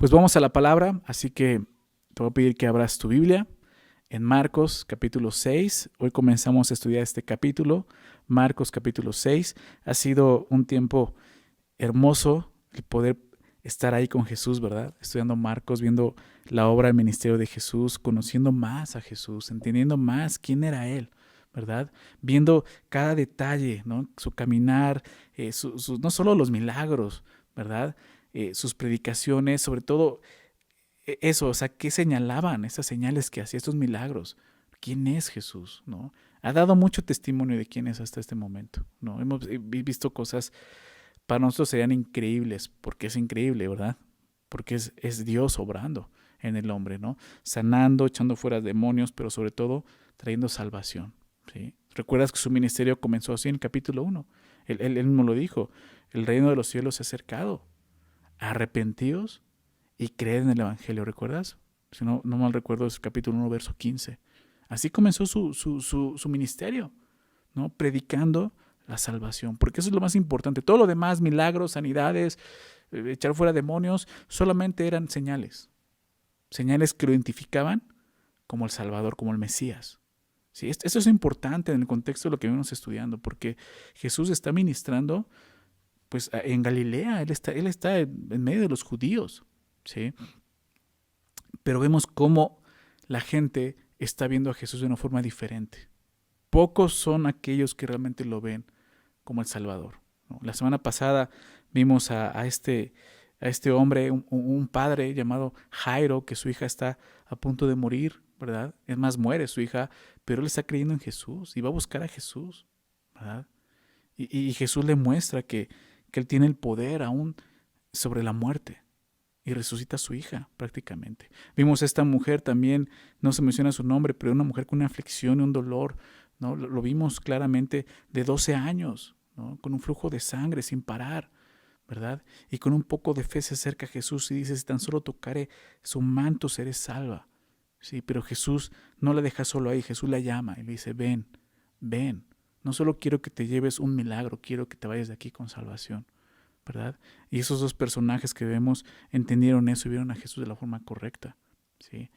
Pues vamos a la palabra, así que te voy a pedir que abras tu Biblia en Marcos capítulo 6. Hoy comenzamos a estudiar este capítulo, Marcos capítulo 6. Ha sido un tiempo hermoso el poder estar ahí con Jesús, ¿verdad? Estudiando Marcos, viendo la obra del ministerio de Jesús, conociendo más a Jesús, entendiendo más quién era Él, ¿verdad? Viendo cada detalle, ¿no? Su caminar, no solo los milagros, ¿verdad? Sus predicaciones, sobre todo eso, o sea, ¿qué señalaban esas señales que hacía, estos milagros? ¿Quién es Jesús? ¿No? Ha dado mucho testimonio de quién es hasta este momento, ¿no? Hemos visto cosas para nosotros serían increíbles, porque es increíble, ¿verdad? Porque es Dios obrando en el hombre, ¿no? Sanando, echando fuera demonios, pero sobre todo trayendo salvación, ¿sí? ¿Recuerdas que su ministerio comenzó así en el capítulo 1? Él mismo lo dijo, el reino de los cielos se ha acercado, arrepentíos y creed en el Evangelio, ¿recuerdas? Si no mal recuerdo, es capítulo 1, verso 15. Así comenzó su ministerio, ¿no? Predicando la salvación, porque eso es lo más importante. Todo lo demás, milagros, sanidades, echar fuera demonios, solamente eran señales. Señales que lo identificaban como el Salvador, como el Mesías. ¿Sí? Esto es importante en el contexto de lo que venimos estudiando, porque Jesús está ministrando pues, en Galilea, él está en medio de los judíos, ¿sí? Pero vemos cómo la gente está viendo a Jesús de una forma diferente. Pocos son aquellos que realmente lo ven como el Salvador, ¿no? La semana pasada vimos a este hombre, un padre llamado Jairo, que su hija está a punto de morir, ¿verdad? Es más, muere su hija, pero él está creyendo en Jesús y va a buscar a Jesús, ¿verdad? Y Jesús le muestra que él tiene el poder aún sobre la muerte y resucita a su hija prácticamente. Vimos a esta mujer también, no se menciona su nombre, pero una mujer con una aflicción y un dolor, ¿no? Lo vimos claramente, de 12 años, ¿no? Con un flujo de sangre sin parar, ¿verdad? Y con un poco de fe se acerca a Jesús y dice, si tan solo tocare su manto seré salva. Sí, pero Jesús no la deja solo ahí, Jesús la llama y le dice, ven, ven. No solo quiero que te lleves un milagro, quiero que te vayas de aquí con salvación, ¿verdad? Y esos dos personajes que vemos entendieron eso y vieron a Jesús de la forma correcta, ¿sí?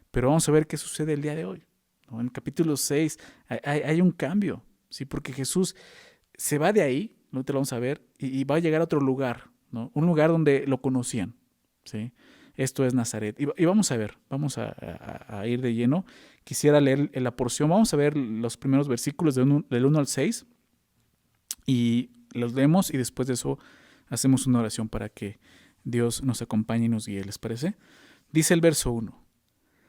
Pero vamos a ver qué sucede el día de hoy, ¿no? En el capítulo 6 hay un cambio, ¿sí? Porque Jesús se va de ahí, no te lo vamos a ver, y va a llegar a otro lugar, ¿no? Un lugar donde lo conocían, ¿sí? Esto es Nazaret. Y vamos a ver, vamos a ir de lleno. Quisiera leer la porción, vamos a ver los primeros versículos del 1 al 6 y los leemos y después de eso hacemos una oración para que Dios nos acompañe y nos guíe, ¿les parece? Dice el verso 1.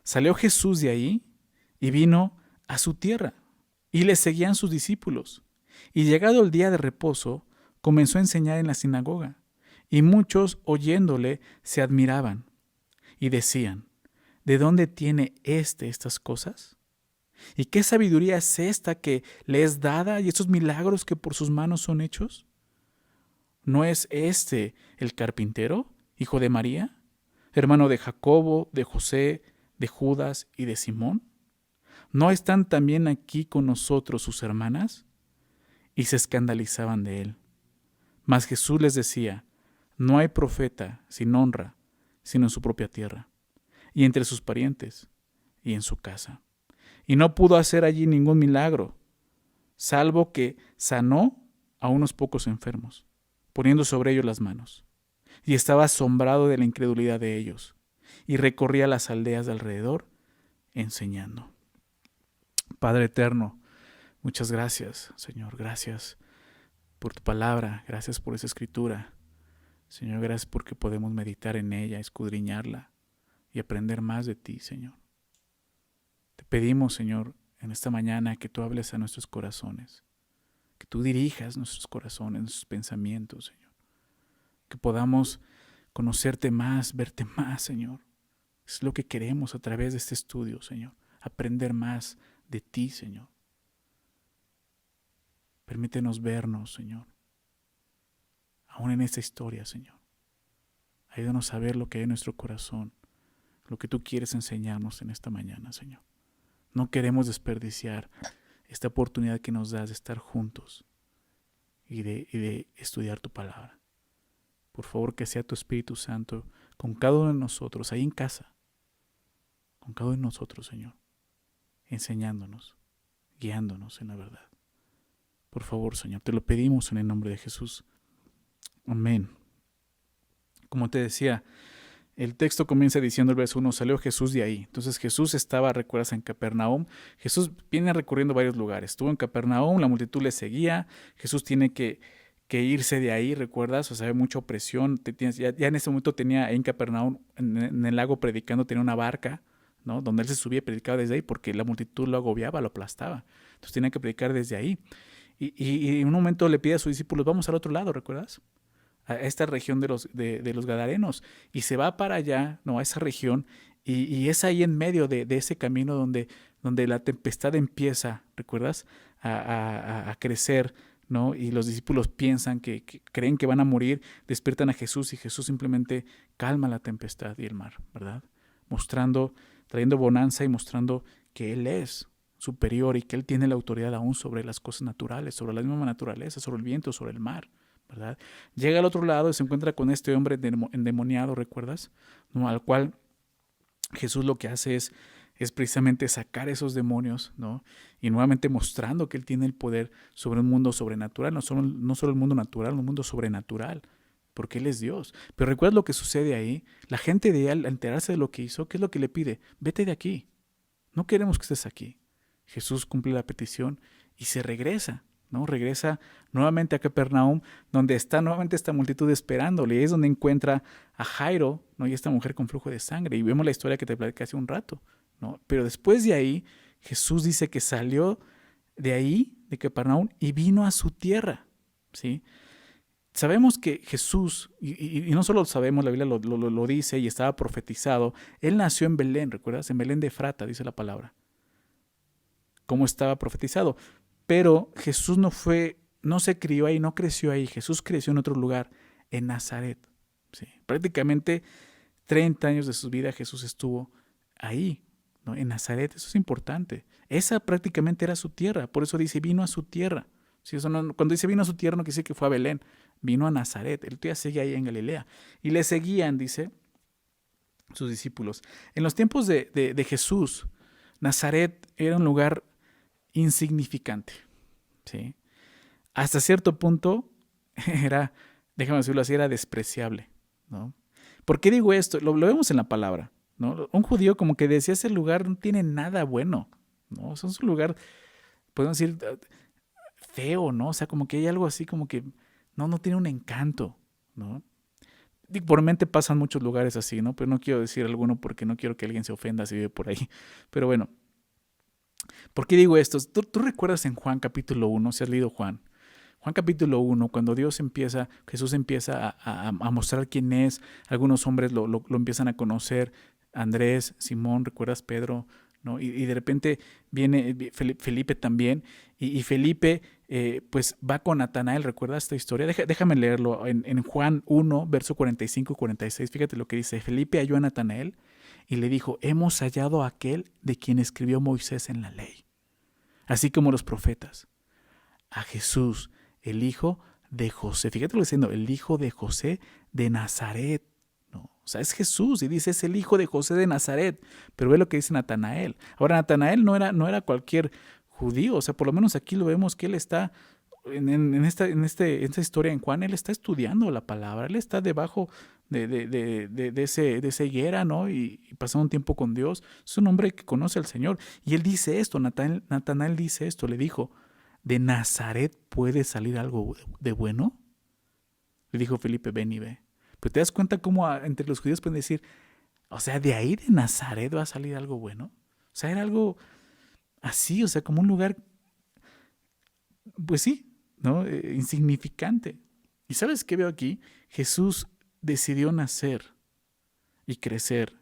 Salió Jesús de ahí y vino a su tierra, y le seguían sus discípulos. Y llegado el día de reposo, comenzó a enseñar en la sinagoga, y muchos oyéndole se admiraban, y decían, ¿de dónde tiene estas cosas? ¿Y qué sabiduría es esta que le es dada y estos milagros que por sus manos son hechos? ¿No es este el carpintero, hijo de María, hermano de Jacobo, de José, de Judas y de Simón? ¿No están también aquí con nosotros sus hermanas? Y se escandalizaban de él. Mas Jesús les decía, no hay profeta sin honra, sino en su propia tierra, y entre sus parientes, y en su casa. Y no pudo hacer allí ningún milagro, salvo que sanó a unos pocos enfermos, poniendo sobre ellos las manos. Y estaba asombrado de la incredulidad de ellos, y recorría las aldeas de alrededor, enseñando. Padre eterno, muchas gracias, Señor, gracias por tu palabra, gracias por esa escritura. Señor, gracias porque podemos meditar en ella, escudriñarla y aprender más de ti, Señor. Te pedimos, Señor, en esta mañana que tú hables a nuestros corazones, que tú dirijas nuestros corazones, nuestros pensamientos, Señor. Que podamos conocerte más, verte más, Señor. Es lo que queremos a través de este estudio, Señor. Aprender más de ti, Señor. Permítenos vernos, Señor. Aún en esta historia, Señor. Ayúdanos a ver lo que hay en nuestro corazón, lo que tú quieres enseñarnos en esta mañana, Señor. No queremos desperdiciar esta oportunidad que nos das de estar juntos y de estudiar tu palabra. Por favor, que sea tu Espíritu Santo con cada uno de nosotros, ahí en casa, con cada uno de nosotros, Señor, enseñándonos, guiándonos en la verdad. Por favor, Señor, te lo pedimos en el nombre de Jesús. Amén. Como te decía, el texto comienza diciendo el verso 1, salió Jesús de ahí. Entonces Jesús estaba, recuerdas, en Capernaum. Jesús viene recorriendo varios lugares. Estuvo en Capernaum, la multitud le seguía. Jesús tiene que irse de ahí, ¿recuerdas? O sea, hay mucha opresión. Ya en ese momento tenía en Capernaum, en el lago predicando, tenía una barca, ¿no? Donde él se subía y predicaba desde ahí porque la multitud lo agobiaba, lo aplastaba. Entonces tenía que predicar desde ahí. Y en un momento le pide a sus discípulos, vamos al otro lado, ¿recuerdas? A esta región de los Gadarenos, y se va para allá, no, a esa región, y es ahí en medio de ese camino donde la tempestad empieza, ¿recuerdas? A crecer, ¿no? Y los discípulos piensan que creen que van a morir, despiertan a Jesús y Jesús simplemente calma la tempestad y el mar, ¿verdad? Trayendo bonanza y mostrando que Él es superior y que Él tiene la autoridad aún sobre las cosas naturales, sobre la misma naturaleza, sobre el viento, sobre el mar, ¿verdad? Llega al otro lado y se encuentra con este hombre endemoniado, ¿recuerdas? ¿No? Al cual Jesús lo que hace es precisamente sacar esos demonios, ¿no? Y nuevamente mostrando que Él tiene el poder sobre un mundo sobrenatural, no solo el mundo natural, un mundo sobrenatural, porque Él es Dios. Pero recuerda lo que sucede ahí. La gente de Él, al enterarse de lo que hizo, ¿qué es lo que le pide? Vete de aquí. No queremos que estés aquí. Jesús cumple la petición y se regresa, ¿no? Regresa nuevamente a Capernaum, donde está nuevamente esta multitud esperándole. Y es donde encuentra a Jairo, ¿no? Y esta mujer con flujo de sangre. Y vemos la historia que te platicé hace un rato, ¿no? Pero después de ahí, Jesús dice que salió de ahí, de Capernaum, y vino a su tierra, ¿sí? Sabemos que Jesús, y no solo lo sabemos, la Biblia lo dice y estaba profetizado, Él nació en Belén, ¿recuerdas? En Belén de Efrata, dice la palabra, como estaba profetizado. Pero Jesús no se crió ahí, no creció ahí. Jesús creció en otro lugar, en Nazaret. ¿Sí? Prácticamente 30 años de su vida Jesús estuvo ahí, ¿no? En Nazaret. Eso es importante. Esa prácticamente era su tierra. Por eso dice, vino a su tierra. ¿Sí? Cuando dice vino a su tierra no quiere decir que fue a Belén. Vino a Nazaret. Él todavía seguía ahí en Galilea. Y le seguían, dice, sus discípulos. En los tiempos de Jesús, Nazaret era un lugar insignificante, ¿sí? Hasta cierto punto era, déjame decirlo así, era despreciable, ¿no? ¿Por qué digo esto? Lo vemos en la palabra, ¿no? Un judío como que decía, ese lugar no tiene nada bueno, ¿no? Es un lugar, podemos decir, feo, ¿no? O sea, como que hay algo así como que no tiene un encanto, ¿no? Por mente pasan muchos lugares así, ¿no? Pero no quiero decir alguno porque no quiero que alguien se ofenda si vive por ahí. Pero bueno, ¿por qué digo esto? ¿Tú recuerdas en Juan capítulo 1, si has leído Juan? Juan capítulo 1, cuando Jesús empieza a mostrar quién es, algunos hombres lo empiezan a conocer, Andrés, Simón, ¿recuerdas Pedro? ¿No? Y de repente viene Felipe también, y Felipe pues va con Natanael, ¿recuerdas esta historia? Déjame leerlo, en Juan 1, verso 45 y 46, fíjate lo que dice, Felipe halló a Natanael y le dijo, hemos hallado a aquel de quien escribió Moisés en la ley, así como los profetas, a Jesús, el hijo de José. Fíjate lo que está diciendo, el hijo de José de Nazaret. No, o sea, es Jesús y dice, es el hijo de José de Nazaret. Pero ve lo que dice Natanael. Ahora, Natanael no era cualquier judío, o sea, por lo menos aquí lo vemos que él está, en esta historia en Juan, él está estudiando la palabra, él está debajo de esa higuera, ¿no? Y pasando un tiempo con Dios. Es un hombre que conoce al Señor. Y él dice esto, Natanael dice esto, le dijo, ¿de Nazaret puede salir algo de bueno? Le dijo Felipe, ven y ve. Pero te das cuenta cómo entre los judíos pueden decir, o sea, de ahí de Nazaret va a salir algo bueno. O sea, era algo así, o sea, como un lugar, pues sí, ¿no? Insignificante. ¿Y sabes qué veo aquí? Jesús decidió nacer y crecer,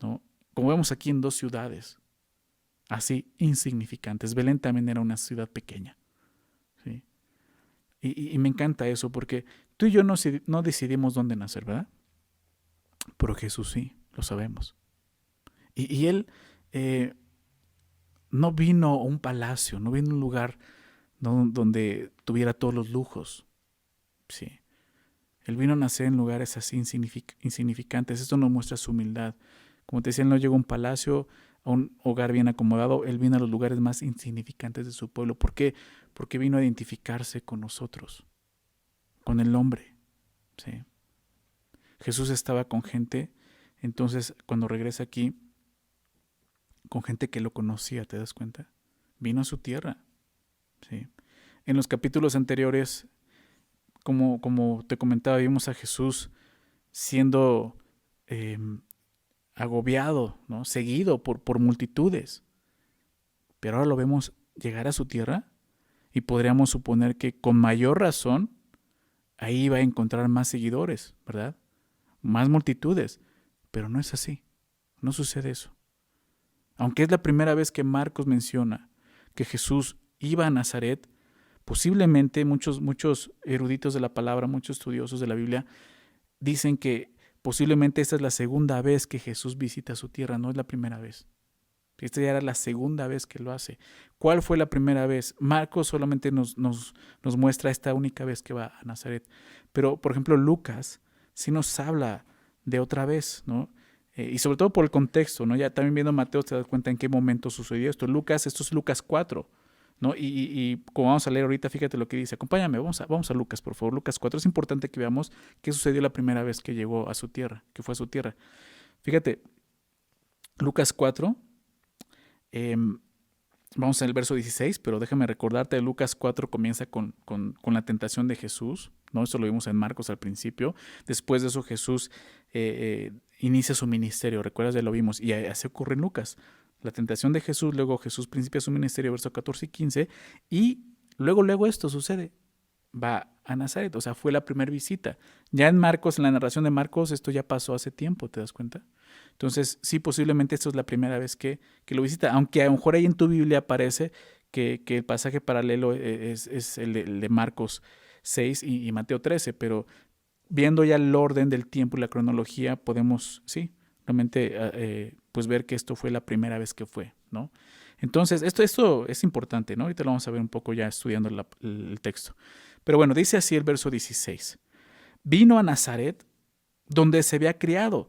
¿no? Como vemos aquí en dos ciudades, así insignificantes. Belén también era una ciudad pequeña, ¿sí? Y me encanta eso porque tú y yo no decidimos dónde nacer, ¿verdad? Pero Jesús sí, lo sabemos. Y Él no vino a un palacio, no vino a un lugar donde tuviera todos los lujos, sí. Él vino a nacer en lugares así insignificantes. Esto nos muestra su humildad. Como te decía, Él no llegó a un palacio, a un hogar bien acomodado. Él vino a los lugares más insignificantes de su pueblo. ¿Por qué? Porque vino a identificarse con nosotros, con el hombre. ¿Sí? Jesús estaba con gente, entonces cuando regresa aquí, con gente que lo conocía, ¿te das cuenta? Vino a su tierra. ¿Sí? En los capítulos anteriores, como te comentaba, vimos a Jesús siendo agobiado, ¿no? Seguido por multitudes. Pero ahora lo vemos llegar a su tierra y podríamos suponer que con mayor razón ahí va a encontrar más seguidores, ¿verdad? Más multitudes. Pero no es así. No sucede eso. Aunque es la primera vez que Marcos menciona que Jesús iba a Nazaret, posiblemente muchos eruditos de la palabra, muchos estudiosos de la Biblia, dicen que posiblemente esta es la segunda vez que Jesús visita su tierra, no es la primera vez. Esta ya era la segunda vez que lo hace. ¿Cuál fue la primera vez? Marcos solamente nos muestra esta única vez que va a Nazaret. Pero, por ejemplo, Lucas sí nos habla de otra vez, ¿no? Y sobre todo por el contexto, ¿no? Ya también viendo Mateo te das cuenta en qué momento sucedió esto. Esto es Lucas 4, ¿no? Y como vamos a leer ahorita, fíjate lo que dice. Acompáñame, vamos a Lucas, por favor. Lucas 4. Es importante que veamos qué sucedió la primera vez que llegó a su tierra, que fue a su tierra. Fíjate, Lucas 4, vamos al verso 16, pero déjame recordarte, Lucas 4 comienza con la tentación de Jesús, ¿no? Esto lo vimos en Marcos al principio. Después de eso Jesús inicia su ministerio, ¿recuerdas? Ya lo vimos, y así ocurre en Lucas. La tentación de Jesús, luego Jesús principia su ministerio, verso 14 y 15, y luego esto sucede. Va a Nazaret, o sea, fue la primera visita. Ya en Marcos, en la narración de Marcos, esto ya pasó hace tiempo, ¿te das cuenta? Entonces, sí, posiblemente esto es la primera vez que lo visita, aunque a lo mejor ahí en tu Biblia aparece que el pasaje paralelo es el de Marcos 6 y Mateo 13, pero viendo ya el orden del tiempo y la cronología, podemos, sí, realmente pues ver que esto fue la primera vez que fue, ¿no? Entonces, esto es importante, ¿no? Ahorita lo vamos a ver un poco ya estudiando el texto. Pero bueno, dice así el verso 16. Vino a Nazaret, donde se había criado.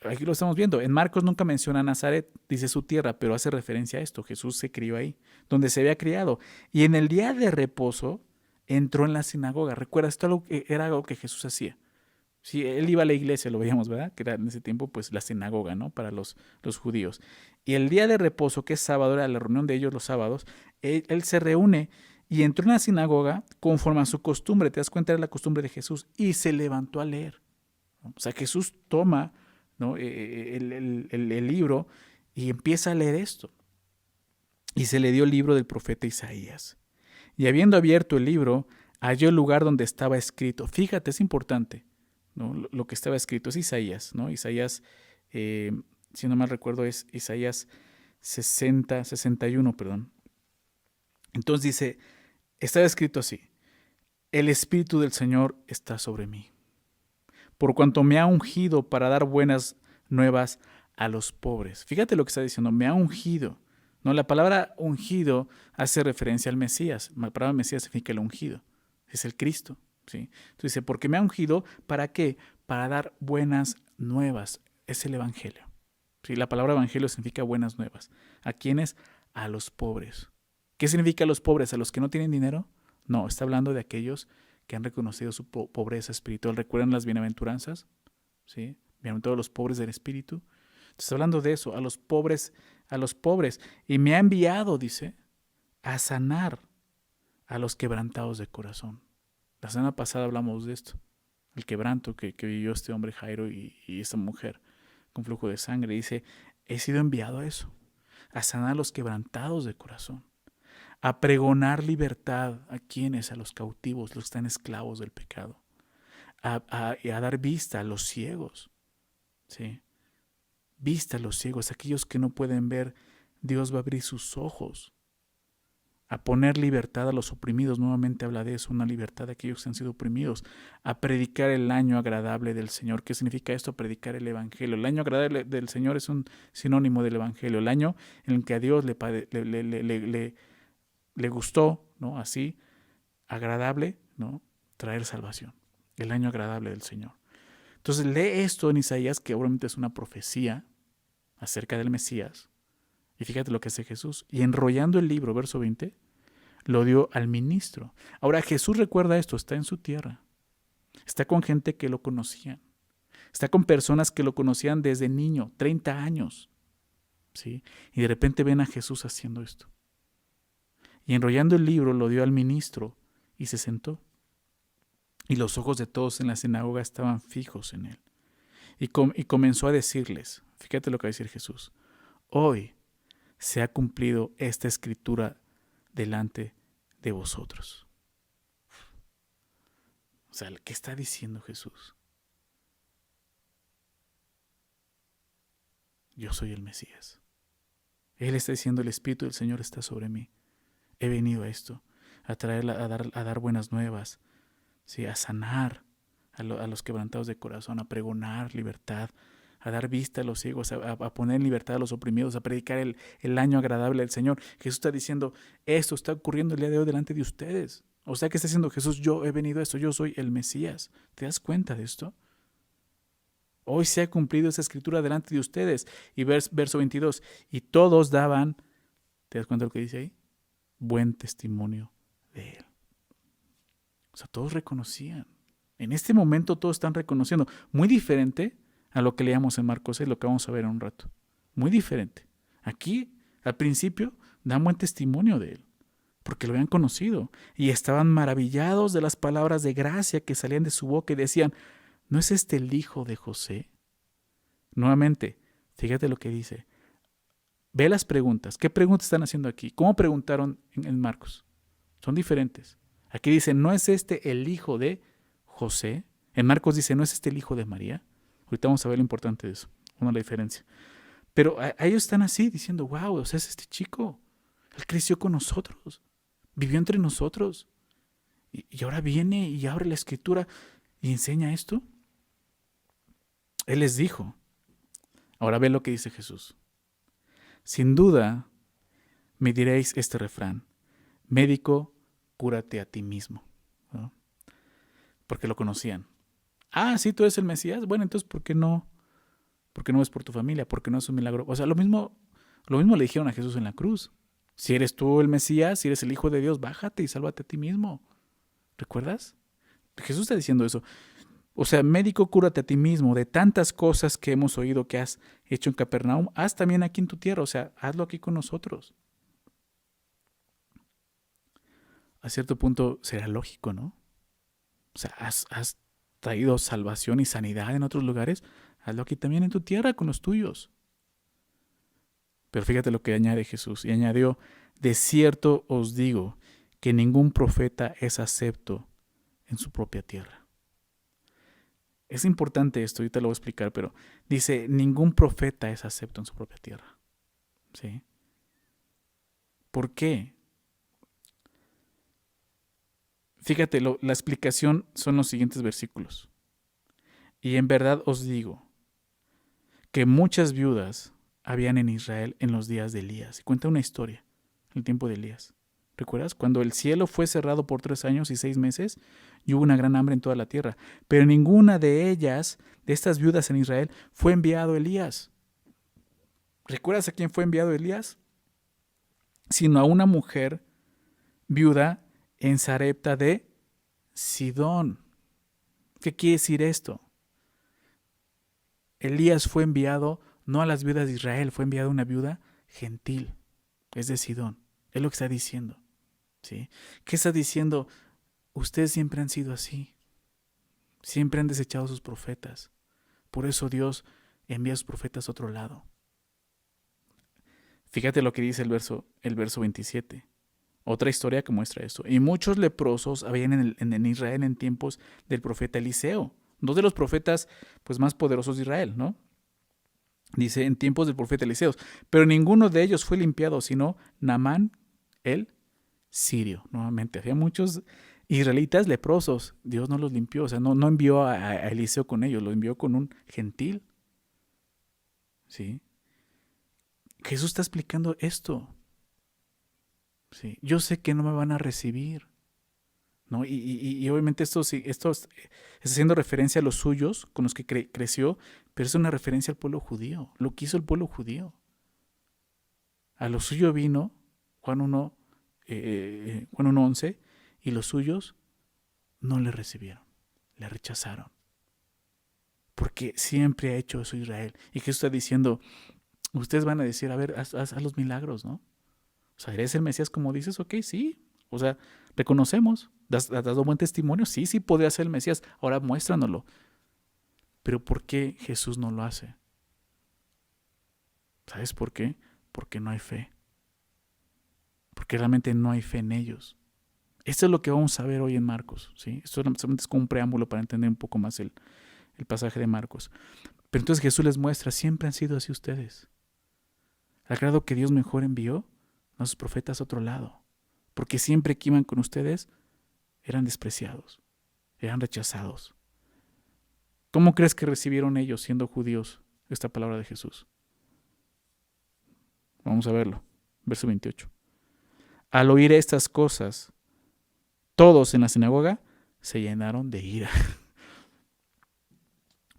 Aquí lo estamos viendo. En Marcos nunca menciona Nazaret, dice su tierra, pero hace referencia a esto. Jesús se crió ahí, donde se había criado. Y en el día de reposo entró en la sinagoga. Recuerda, esto era algo que Jesús hacía. Sí, él iba a la iglesia, lo veíamos, ¿verdad? Que era en ese tiempo pues la sinagoga, ¿no? Para los judíos. Y el día de reposo, que es sábado, era la reunión de ellos los sábados, él se reúne y entró en la sinagoga conforme a su costumbre. Te das cuenta, era la costumbre de Jesús. Y se levantó a leer. O sea, Jesús toma, ¿no? el libro y empieza a leer esto. Y se le dio el libro del profeta Isaías. Y habiendo abierto el libro, halló el lugar donde estaba escrito. Fíjate, es importante, ¿no? Lo que estaba escrito es Isaías, ¿no? Isaías, si no mal recuerdo, es Isaías 61, perdón. Entonces dice, estaba escrito así: el Espíritu del Señor está sobre mí, por cuanto me ha ungido para dar buenas nuevas a los pobres. Fíjate lo que está diciendo, me ha ungido. No, la palabra ungido hace referencia al Mesías. La palabra Mesías significa el ungido. Es el Cristo. ¿Sí? Entonces dice, porque me ha ungido, ¿para qué? Para dar buenas nuevas. Es el Evangelio. ¿Sí? La palabra Evangelio significa buenas nuevas. ¿A quiénes? A los pobres. ¿Qué significa a los pobres? ¿A los que no tienen dinero? No, está hablando de aquellos que han reconocido su pobreza espiritual. ¿Recuerdan las bienaventuranzas? ¿Sí? Bienaventurados los pobres del espíritu. Está hablando de eso, a los pobres. Y me ha enviado, dice, a sanar a los quebrantados de corazón. La semana pasada hablamos de esto, el quebranto que vivió este hombre Jairo y esta mujer con flujo de sangre. Dice, he sido enviado a eso, a sanar a los quebrantados de corazón, a pregonar libertad a quienes, a los cautivos, los que están esclavos del pecado, a dar vista a los ciegos, ¿sí? Vista a los ciegos, aquellos que no pueden ver, Dios va a abrir sus ojos, a poner libertad a los oprimidos. Nuevamente habla de eso, una libertad de aquellos que han sido oprimidos, a predicar el año agradable del Señor. ¿Qué significa esto? Predicar el Evangelio. El año agradable del Señor es un sinónimo del Evangelio, el año en el que a Dios le gustó, ¿no? Así, agradable, ¿no? Traer salvación. el año agradable del Señor. Entonces lee esto en Isaías, que obviamente es una profecía acerca del Mesías, y fíjate lo que hace Jesús. Y enrollando el libro, verso 20, lo dio al ministro. Ahora Jesús recuerda esto, está en su tierra, está con gente que lo conocían, está con personas que lo conocían desde niño, 30 años, ¿sí? Y de repente ven a Jesús haciendo esto. Y enrollando el libro lo dio al ministro y se sentó. Y los ojos de todos en la sinagoga estaban fijos en él. Y comenzó a decirles, fíjate lo que va a decir Jesús, hoy se ha cumplido esta escritura delante de vosotros. O sea, ¿qué está diciendo Jesús? Yo soy el Mesías. Él está diciendo, el Espíritu del Señor está sobre mí. He venido a esto, a dar buenas nuevas, ¿sí? A sanar a los quebrantados de corazón, a pregonar libertad, a dar vista a los ciegos, a poner en libertad a los oprimidos, a predicar el año agradable del Señor. Jesús está diciendo, esto está ocurriendo el día de hoy delante de ustedes. O sea, ¿qué está diciendo Jesús? Yo he venido a esto, yo soy el Mesías. ¿Te das cuenta de esto? Hoy se ha cumplido esa escritura delante de ustedes. Y verso 22, y todos daban, ¿te das cuenta de lo que dice ahí? Buen testimonio de él. O sea, todos reconocían. En este momento todos están reconociendo. Muy diferente a lo que leíamos en Marcos 6, lo que vamos a ver en un rato. Muy diferente. Aquí, al principio, dan buen testimonio de él, porque lo habían conocido y estaban maravillados de las palabras de gracia que salían de su boca y decían, ¿no es este el hijo de José? Nuevamente, fíjate lo que dice. Ve las preguntas. ¿Qué preguntas están haciendo aquí? ¿Cómo preguntaron en Marcos? Son diferentes. Aquí dice, ¿no es este el hijo de José? En Marcos dice, ¿no es este el hijo de María? Ahorita vamos a ver lo importante de eso, la diferencia. Pero ellos están así, diciendo, wow, o sea, es este chico. Él creció con nosotros, vivió entre nosotros. Y ahora viene y abre la escritura y enseña esto. Él les dijo. Ahora ve lo que dice Jesús. Sin duda me diréis este refrán, médico, cúrate a ti mismo, ¿no? Porque lo conocían. Ah, sí, tú eres el Mesías. Bueno, entonces, ¿por qué no? ¿Por qué no es por tu familia? ¿Por qué no es un milagro? O sea, lo mismo le dijeron a Jesús en la cruz. Si eres tú el Mesías, si eres el Hijo de Dios, bájate y sálvate a ti mismo. ¿Recuerdas? Jesús está diciendo eso. O sea, médico, cúrate a ti mismo. De tantas cosas que hemos oído que has hecho en Capernaum, haz también aquí en tu tierra. O sea, hazlo aquí con nosotros. A cierto punto será lógico, ¿no? O sea, has traído salvación y sanidad en otros lugares, hazlo aquí también en tu tierra con los tuyos. Pero fíjate lo que añade Jesús. Y añadió, de cierto os digo que ningún profeta es acepto en su propia tierra. Es importante esto, ahorita lo voy a explicar, pero dice, ningún profeta es acepto en su propia tierra. ¿Sí? ¿Por qué? Fíjate, la explicación son los siguientes versículos. Y en verdad os digo que muchas viudas habían en Israel en los días de Elías. Y cuenta una historia, el tiempo de Elías. ¿Recuerdas? Cuando el cielo fue cerrado por 3 años y 6 meses y hubo una gran hambre en toda la tierra. Pero ninguna de ellas, de estas viudas en Israel, fue enviado Elías. ¿Recuerdas a quién fue enviado Elías? Sino a una mujer viuda en Sarepta de Sidón. ¿Qué quiere decir esto? Elías fue enviado no a las viudas de Israel, fue enviado a una viuda gentil, es de Sidón. Es lo que está diciendo. ¿Sí? ¿Qué está diciendo? Ustedes siempre han sido así. Siempre han desechado a sus profetas. Por eso Dios envía a sus profetas a otro lado. Fíjate lo que dice el verso 27. Otra historia que muestra esto. Y muchos leprosos habían en Israel en tiempos del profeta Eliseo. Dos de los profetas pues, más poderosos de Israel, ¿no? Dice, en tiempos del profeta Eliseo. Pero ninguno de ellos fue limpiado, sino Naamán el sirio. Nuevamente, había muchos israelitas leprosos. Dios no los limpió, o sea, no envió a Eliseo con ellos, lo envió con un gentil. ¿Sí? Jesús está explicando esto. ¿Sí? Yo sé que no me van a recibir. ¿no? Y obviamente esto es haciendo referencia a los suyos con los que creció, pero es una referencia al pueblo judío, lo que hizo el pueblo judío. A lo suyo vino, Juan 1, Juan 1:11, y los suyos no le recibieron, le rechazaron. Porque siempre ha hecho eso Israel. Y Jesús está diciendo, ustedes van a decir, a ver, haz los milagros, ¿no? O sea, ¿eres el Mesías como dices? Ok, sí. O sea, reconocemos. ¿Has dado buen testimonio? Sí, sí, podría ser el Mesías. Ahora muéstranoslo. Pero ¿por qué Jesús no lo hace? ¿Sabes por qué? Porque no hay fe. Porque realmente no hay fe en ellos. Esto es lo que vamos a ver hoy en Marcos, ¿sí? Esto solamente es como un preámbulo para entender un poco más el pasaje de Marcos. Pero entonces Jesús les muestra, siempre han sido así ustedes. Al grado que Dios mejor envió a sus profetas a otro lado. Porque siempre que iban con ustedes, eran despreciados, eran rechazados. ¿Cómo crees que recibieron ellos, siendo judíos, esta palabra de Jesús? Vamos a verlo. Verso 28. Al oír estas cosas, todos en la sinagoga se llenaron de ira.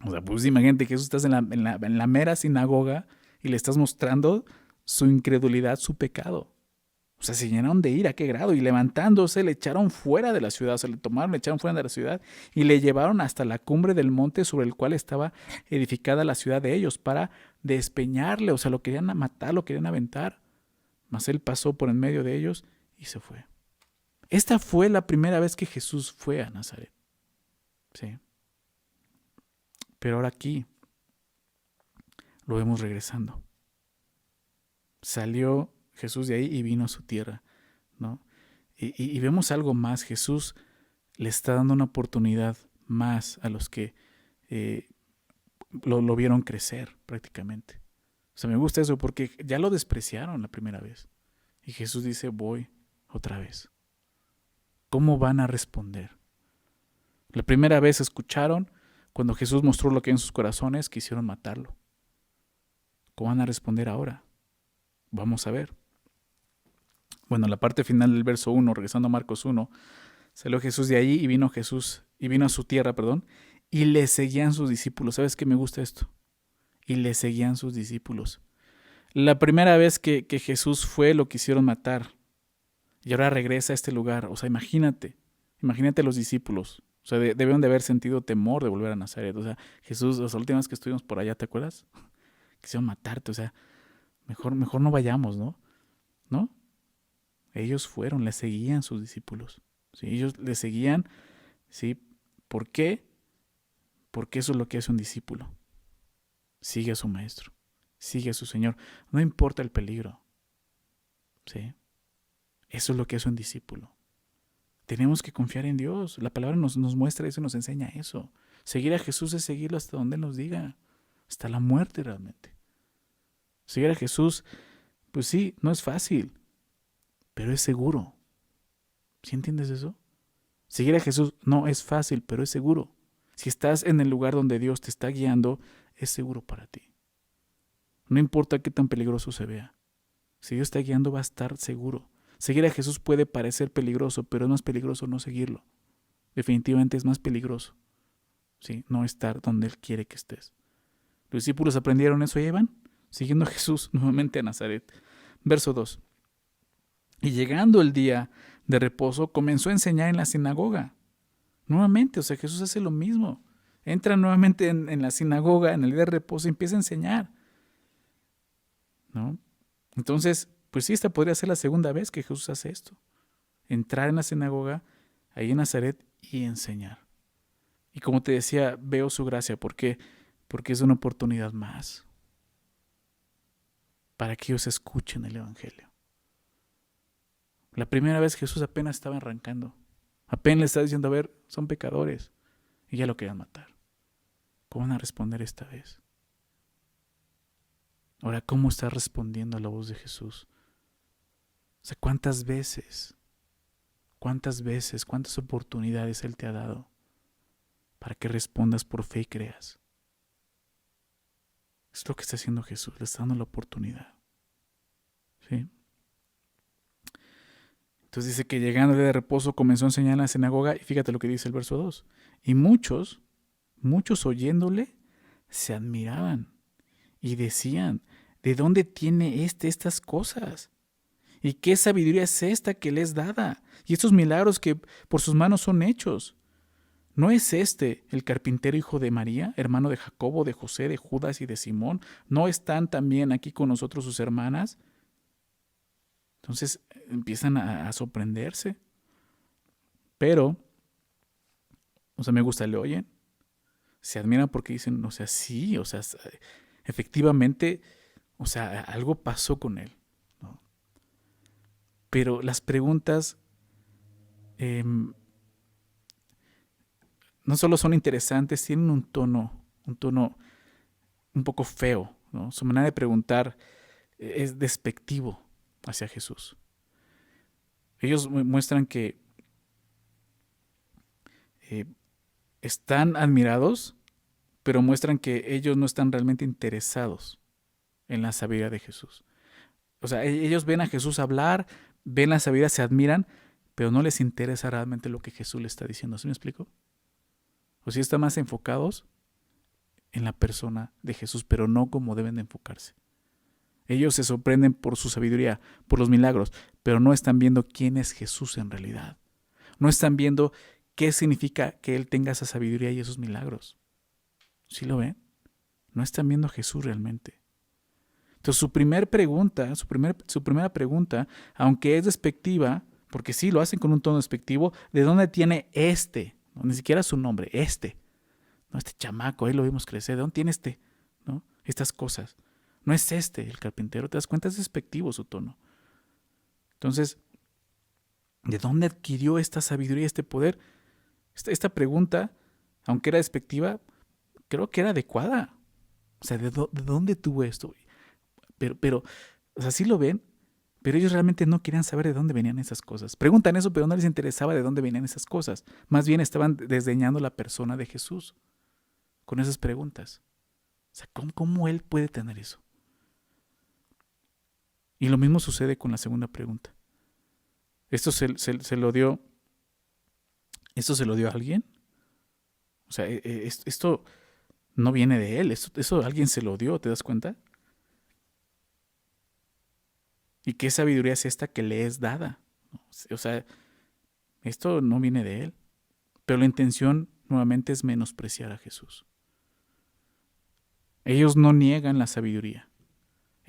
O sea, pues imagínate que Jesús estás en la mera sinagoga y le estás mostrando su incredulidad, su pecado. O sea, se llenaron de ira, ¿a qué grado? Y levantándose le echaron fuera de la ciudad, o sea, le tomaron, le echaron fuera de la ciudad y le llevaron hasta la cumbre del monte sobre el cual estaba edificada la ciudad de ellos para despeñarle, o sea, lo querían matar, lo querían aventar. Mas él pasó por en medio de ellos y se fue. Esta fue la primera vez que Jesús fue a Nazaret. Sí. Pero ahora aquí lo vemos regresando. Salió Jesús de ahí y vino a su tierra, ¿no? Y vemos algo más. Jesús le está dando una oportunidad más a los que lo vieron crecer prácticamente. O sea, me gusta eso porque ya lo despreciaron la primera vez. Y Jesús dice, voy otra vez. ¿Cómo van a responder? La primera vez escucharon, cuando Jesús mostró lo que hay en sus corazones, quisieron matarlo. ¿Cómo van a responder ahora? Vamos a ver. Bueno, la parte final del verso 1, regresando a Marcos 1, salió Jesús de allí y vino a su tierra, y le seguían sus discípulos. ¿Sabes qué me gusta esto? Y le seguían sus discípulos. La primera vez que Jesús fue, lo quisieron matar. Y ahora regresa a este lugar. O sea, imagínate a los discípulos. O sea, debieron de haber sentido temor de volver a Nazaret. O sea, Jesús, las últimas vez que estuvimos por allá, ¿te acuerdas? Quisieron matarte. O sea, mejor no vayamos, ¿no? ¿No? Ellos fueron, le seguían sus discípulos. ¿Sí? Ellos le seguían, ¿sí? ¿Por qué? Porque eso es lo que hace un discípulo. Sigue a su maestro, sigue a su Señor. No importa el peligro. ¿Sí? Eso es lo que hace un discípulo. Tenemos que confiar en Dios. La palabra nos muestra eso y nos enseña eso. Seguir a Jesús es seguirlo hasta donde Él nos diga. Hasta la muerte realmente. Seguir a Jesús, pues sí, no es fácil, pero es seguro. ¿Sí entiendes eso? Seguir a Jesús no es fácil, pero es seguro. Si estás en el lugar donde Dios te está guiando, es seguro para ti. No importa qué tan peligroso se vea. Si Dios está guiando, va a estar seguro. Seguir a Jesús puede parecer peligroso, pero es más peligroso no seguirlo. Definitivamente es más peligroso, ¿sí? No estar donde Él quiere que estés. Los discípulos aprendieron eso y iban siguiendo a Jesús nuevamente a Nazaret. Verso 2. Y llegando el día de reposo, comenzó a enseñar en la sinagoga. Nuevamente, o sea, Jesús hace lo mismo. Entra nuevamente en la sinagoga, en el día de reposo, y empieza a enseñar, ¿no? Entonces, pues sí, esta podría ser la segunda vez que Jesús hace esto. Entrar en la sinagoga, ahí en Nazaret, y enseñar. Y como te decía, veo su gracia. ¿Por qué? Porque es una oportunidad más para que ellos escuchen el Evangelio. La primera vez Jesús apenas estaba arrancando. Apenas le estaba diciendo, a ver, son pecadores. Y ya lo querían matar. ¿Cómo van a responder esta vez? Ahora, ¿cómo estás respondiendo a la voz de Jesús? O sea, ¿cuántas veces, cuántas oportunidades Él te ha dado para que respondas por fe y creas? Es lo que está haciendo Jesús, le está dando la oportunidad. ¿Sí? Entonces dice que llegando el día de reposo comenzó a enseñar en la sinagoga y fíjate lo que dice el verso 2. Y muchos oyéndole se admiraban y decían, ¿de dónde tiene estas cosas? ¿Y qué sabiduría es esta que le es dada? Y estos milagros que por sus manos son hechos. ¿No es este el carpintero hijo de María, hermano de Jacobo, de José, de Judas y de Simón? ¿No están también aquí con nosotros sus hermanas? Entonces empiezan a sorprenderse. Pero, me gusta, le oyen, se admiran porque dicen, sí, efectivamente, algo pasó con él, ¿no? Pero las preguntas no solo son interesantes, tienen un tono un poco feo, ¿no? Su manera de preguntar es despectivo hacia Jesús. Ellos muestran que están admirados, pero muestran que ellos no están realmente interesados en la sabiduría de Jesús. Ellos ven a Jesús hablar, ven la sabiduría, se admiran, pero no les interesa realmente lo que Jesús les está diciendo. ¿Sí me explico? Están más enfocados en la persona de Jesús, pero no como deben de enfocarse. Ellos se sorprenden por su sabiduría, por los milagros, pero no están viendo quién es Jesús en realidad. No están viendo qué significa que Él tenga esa sabiduría y esos milagros. ¿Sí lo ven? No están viendo a Jesús realmente. Entonces su primera pregunta, aunque es despectiva, porque sí lo hacen con un tono despectivo, ¿de dónde tiene No, ni siquiera su nombre, no, este chamaco, ahí lo vimos crecer, ¿de dónde tiene ¿no? Estas cosas. No es el carpintero, te das cuenta, es despectivo su tono. Entonces, ¿de dónde adquirió esta sabiduría, este poder? Esta pregunta, aunque era despectiva, creo que era adecuada. ¿De dónde tuvo esto? Pero sí lo ven, pero ellos realmente no querían saber de dónde venían esas cosas. Preguntan eso, pero no les interesaba de dónde venían esas cosas. Más bien estaban desdeñando la persona de Jesús con esas preguntas. ¿Cómo Él puede tener eso? Y lo mismo sucede con la segunda pregunta. ¿Esto se lo dio a alguien? Esto no viene de Él, eso alguien se lo dio, ¿te das cuenta? ¿Y qué sabiduría es esta que le es dada? Esto no viene de Él. Pero la intención nuevamente es menospreciar a Jesús. Ellos no niegan la sabiduría.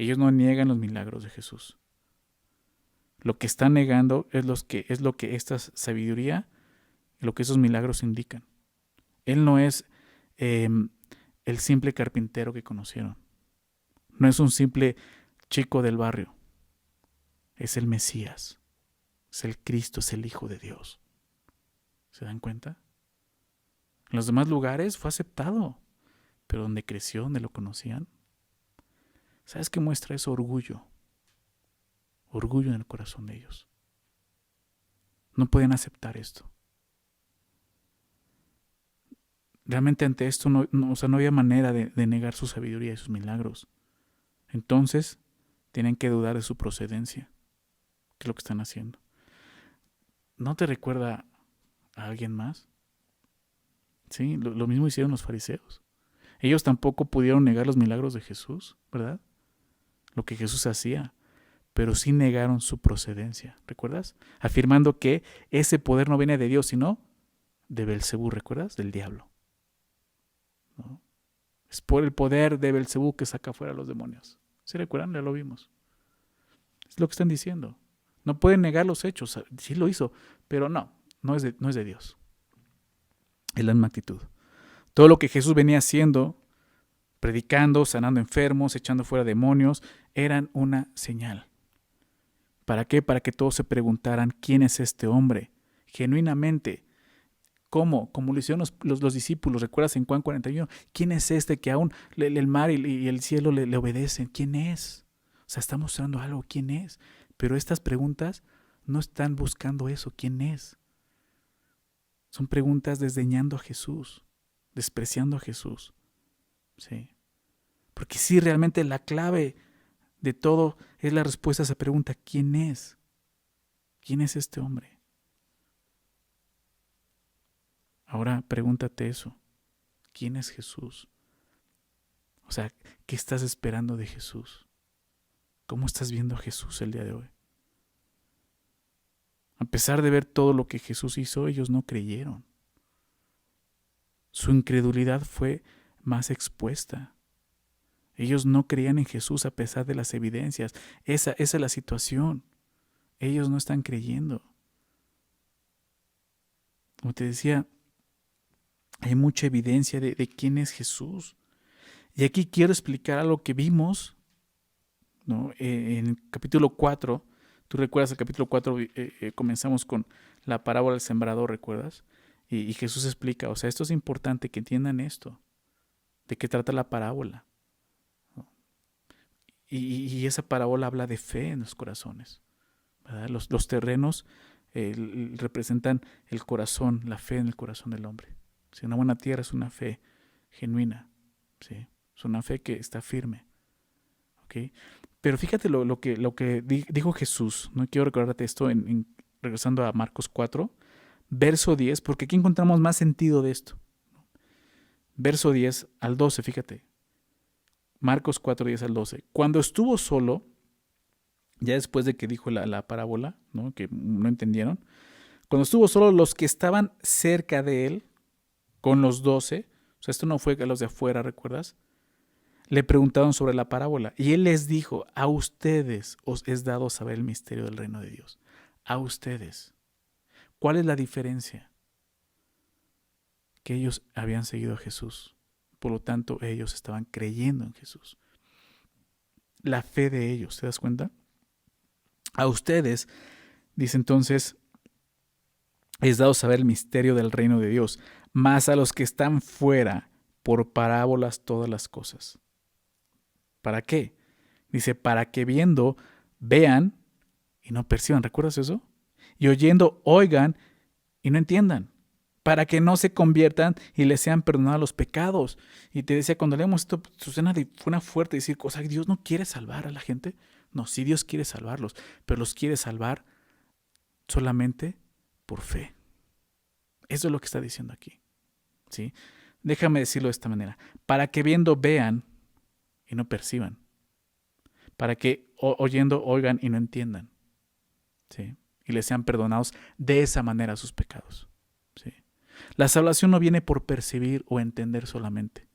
Ellos no niegan los milagros de Jesús. Lo que están negando es lo que esta sabiduría y lo que esos milagros indican. Él no es el simple carpintero que conocieron. No es un simple chico del barrio. Es el Mesías. Es el Cristo, es el Hijo de Dios. ¿Se dan cuenta? En los demás lugares fue aceptado, pero donde creció, donde lo conocían, ¿sabes qué muestra eso? Orgullo. Orgullo en el corazón de ellos. No podían aceptar esto. Realmente ante esto no había manera de negar su sabiduría y sus milagros. Entonces, tienen que dudar de su procedencia. ¿Qué es lo que están haciendo? ¿No te recuerda a alguien más? Sí, lo mismo hicieron los fariseos. Ellos tampoco pudieron negar los milagros de Jesús, ¿verdad? Lo que Jesús hacía, pero sí negaron su procedencia, ¿recuerdas? Afirmando que ese poder no viene de Dios, sino de Belcebú, ¿recuerdas? Del diablo, ¿no? Es por el poder de Belcebú que saca fuera a los demonios. ¿Sí recuerdan? Ya lo vimos. Es lo que están diciendo. No pueden negar los hechos. Sí lo hizo, pero no es de Dios. Es la misma actitud. Todo lo que Jesús venía haciendo, predicando, sanando enfermos, echando fuera demonios, eran una señal. ¿Para qué? Para que todos se preguntaran quién es este hombre, genuinamente. ¿Cómo? Como lo hicieron los discípulos. ¿Recuerdas en Juan 41? ¿Quién es este que aún el mar y el cielo le obedecen? ¿Quién es? Está mostrando algo. ¿Quién es? Pero estas preguntas no están buscando eso. ¿Quién es? Son preguntas desdeñando a Jesús, despreciando a Jesús. Sí. Porque sí, realmente la clave de todo es la respuesta a esa pregunta. ¿Quién es? ¿Quién es este hombre? Ahora pregúntate eso. ¿Quién es Jesús? O sea, ¿qué estás esperando de Jesús? ¿Cómo estás viendo a Jesús el día de hoy? A pesar de ver todo lo que Jesús hizo, ellos no creyeron. Su incredulidad fue más expuesta. Ellos no creían en Jesús a pesar de las evidencias. Esa es la situación. Ellos no están creyendo. Como te decía, hay mucha evidencia de quién es Jesús. Y aquí quiero explicar algo que vimos, ¿no? En el capítulo 4. Tú recuerdas el capítulo 4, comenzamos con la parábola del sembrador, ¿recuerdas? Y Jesús explica, o sea, esto es importante que entiendan esto, de qué trata la parábola. Y esa parábola habla de fe en los corazones, ¿verdad? Los terrenos representan el corazón, la fe en el corazón del hombre. Si una buena tierra es una fe genuina, ¿sí? Es una fe que está firme. ¿Okay? Pero fíjate lo que dijo Jesús. No quiero recordarte esto regresando a Marcos 4, verso 10, porque aquí encontramos más sentido de esto. Verso 10 al 12, fíjate. Marcos 4, 10 al 12. Cuando estuvo solo, ya después de que dijo la parábola, ¿no? Que no entendieron, cuando estuvo solo, los que estaban cerca de él, con los 12, o sea, esto no fue a los de afuera, ¿recuerdas? Le preguntaron sobre la parábola y él les dijo, a ustedes os es dado saber el misterio del reino de Dios. A ustedes. ¿Cuál es la diferencia? Que ellos habían seguido a Jesús. Por lo tanto, ellos estaban creyendo en Jesús. La fe de ellos, ¿te das cuenta? A ustedes, dice entonces, es dado saber el misterio del reino de Dios, mas a los que están fuera, por parábolas todas las cosas. ¿Para qué? Dice, para que viendo, vean y no perciban. ¿Recuerdas eso? Y oyendo, oigan y no entiendan. Para que no se conviertan y les sean perdonados los pecados. Y te decía, cuando leemos esto, suena fuerte decir, o sea, Dios no quiere salvar a la gente. No, sí Dios quiere salvarlos, pero los quiere salvar solamente por fe. Eso es lo que está diciendo aquí. ¿Sí? Déjame decirlo de esta manera. Para que viendo, vean y no perciban. Para que oyendo, oigan y no entiendan. ¿Sí? Y les sean perdonados de esa manera sus pecados. ¿Sí? La salvación no viene por percibir o entender solamente.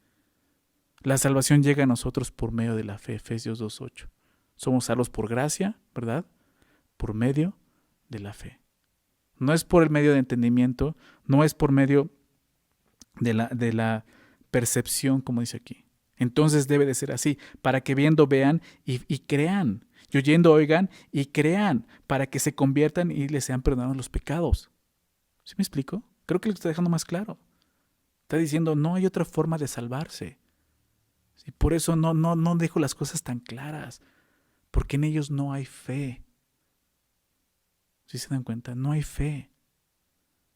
La salvación llega a nosotros por medio de la fe, Efesios 2:8. Somos salvos por gracia, ¿verdad? Por medio de la fe. No es por el medio de entendimiento, no es por medio de la percepción, como dice aquí. Entonces debe de ser así, para que viendo vean y crean, y oyendo oigan y crean, para que se conviertan y les sean perdonados los pecados. ¿Sí me explico? Creo que lo está dejando más claro. Está diciendo, no hay otra forma de salvarse. Y por eso no dejo las cosas tan claras, porque en ellos no hay fe. ¿Sí se dan cuenta? No hay fe.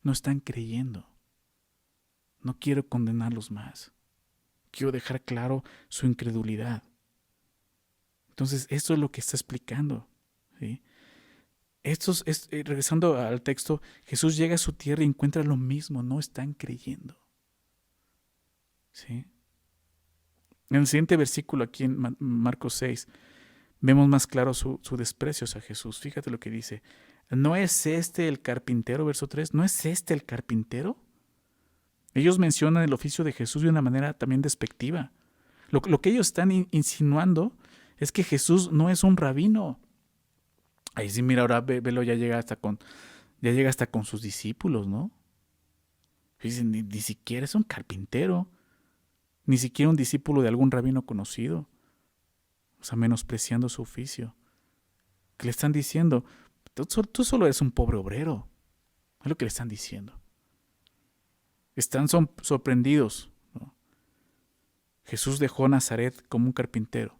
No están creyendo. No quiero condenarlos más. Quiero dejar claro su incredulidad. Entonces, esto es lo que está explicando. ¿Sí? Regresando al texto, Jesús llega a su tierra y encuentra lo mismo. No están creyendo. ¿Sí? En el siguiente versículo, aquí en Marcos 6, vemos más claro su desprecio hacia Jesús. Fíjate lo que dice. ¿No es este el carpintero? Verso 3. ¿No es este el carpintero? Ellos mencionan el oficio de Jesús de una manera también despectiva. Lo que ellos están insinuando es que Jesús no es un rabino. Ahí sí, mira, ahora velo, ya llega hasta con sus discípulos, ¿no? Dicen, ni siquiera es un carpintero, ni siquiera un discípulo de algún rabino conocido. O sea, menospreciando su oficio. ¿Qué le están diciendo? Tú solo eres un pobre obrero. Es lo que le están diciendo. Están sorprendidos, ¿no? Jesús dejó Nazaret como un carpintero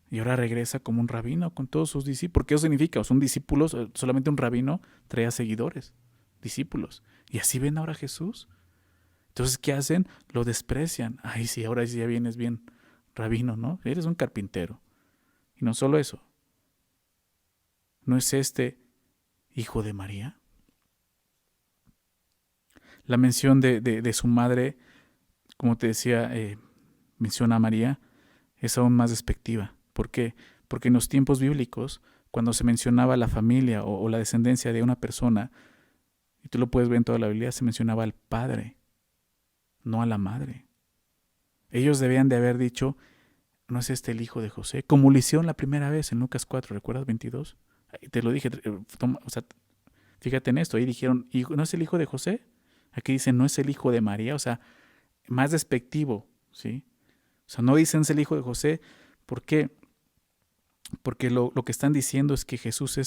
y ahora regresa como un rabino con todos sus discípulos. ¿Qué eso significa? Son discípulos, solamente un rabino traía seguidores, discípulos. Y así ven ahora a Jesús. Entonces, ¿qué hacen? Lo desprecian. Ay, sí, ahora sí ya vienes bien rabino, ¿no? Eres un carpintero. Y no solo eso. No es este hijo de María. La mención de su madre, como te decía, menciona a María, es aún más despectiva. ¿Por qué? Porque en los tiempos bíblicos, cuando se mencionaba la familia o la descendencia de una persona, y tú lo puedes ver en toda la Biblia, se mencionaba al padre, no a la madre. Ellos debían de haber dicho, ¿no es este el hijo de José? Como lo hicieron la primera vez en Lucas 4, ¿recuerdas? 22. Te lo dije, o sea, fíjate en esto, ahí dijeron, ¿no es el hijo de José? Aquí dicen, ¿no es el hijo de María? O sea, más despectivo, ¿sí? O sea, no dicen es el hijo de José. ¿Por qué? Porque lo que están diciendo es que Jesús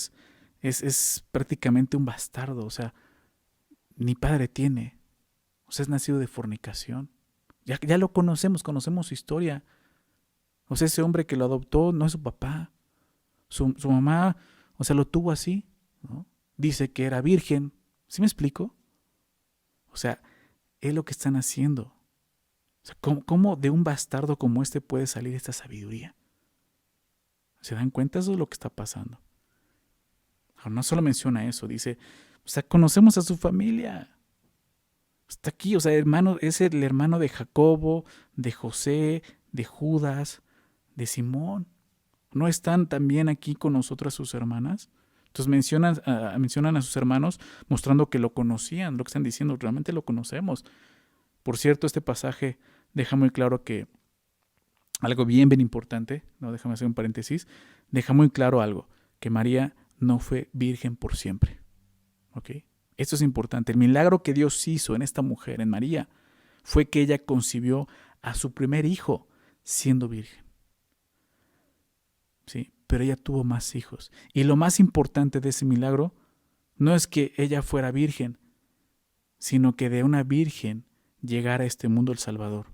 es prácticamente un bastardo, o sea, ni padre tiene, o sea, es nacido de fornicación. Ya lo conocemos su historia. O sea, ese hombre que lo adoptó no es su papá. Su mamá, o sea, lo tuvo así, ¿no? Dice que era virgen. ¿Sí me explico? O sea, es lo que están haciendo. O sea, ¿cómo de un bastardo como este puede salir esta sabiduría? ¿Se dan cuenta? Eso es lo que está pasando. Ahora, no solo menciona eso, dice, o sea, conocemos a su familia. Está aquí, o sea, hermano, es el hermano de Jacobo, de José, de Judas, de Simón. ¿No están también aquí con nosotras sus hermanas? Entonces mencionan a sus hermanos mostrando que lo conocían, lo que están diciendo, realmente lo conocemos. Por cierto, este pasaje deja muy claro que algo bien importante, no, déjame hacer un paréntesis, deja muy claro algo, que María no fue virgen por siempre. ¿Ok? Esto es importante. El milagro que Dios hizo en esta mujer, en María, fue que ella concibió a su primer hijo siendo virgen. ¿Sí? Pero ella tuvo más hijos. Y lo más importante de ese milagro no es que ella fuera virgen, sino que de una virgen llegara a este mundo el Salvador.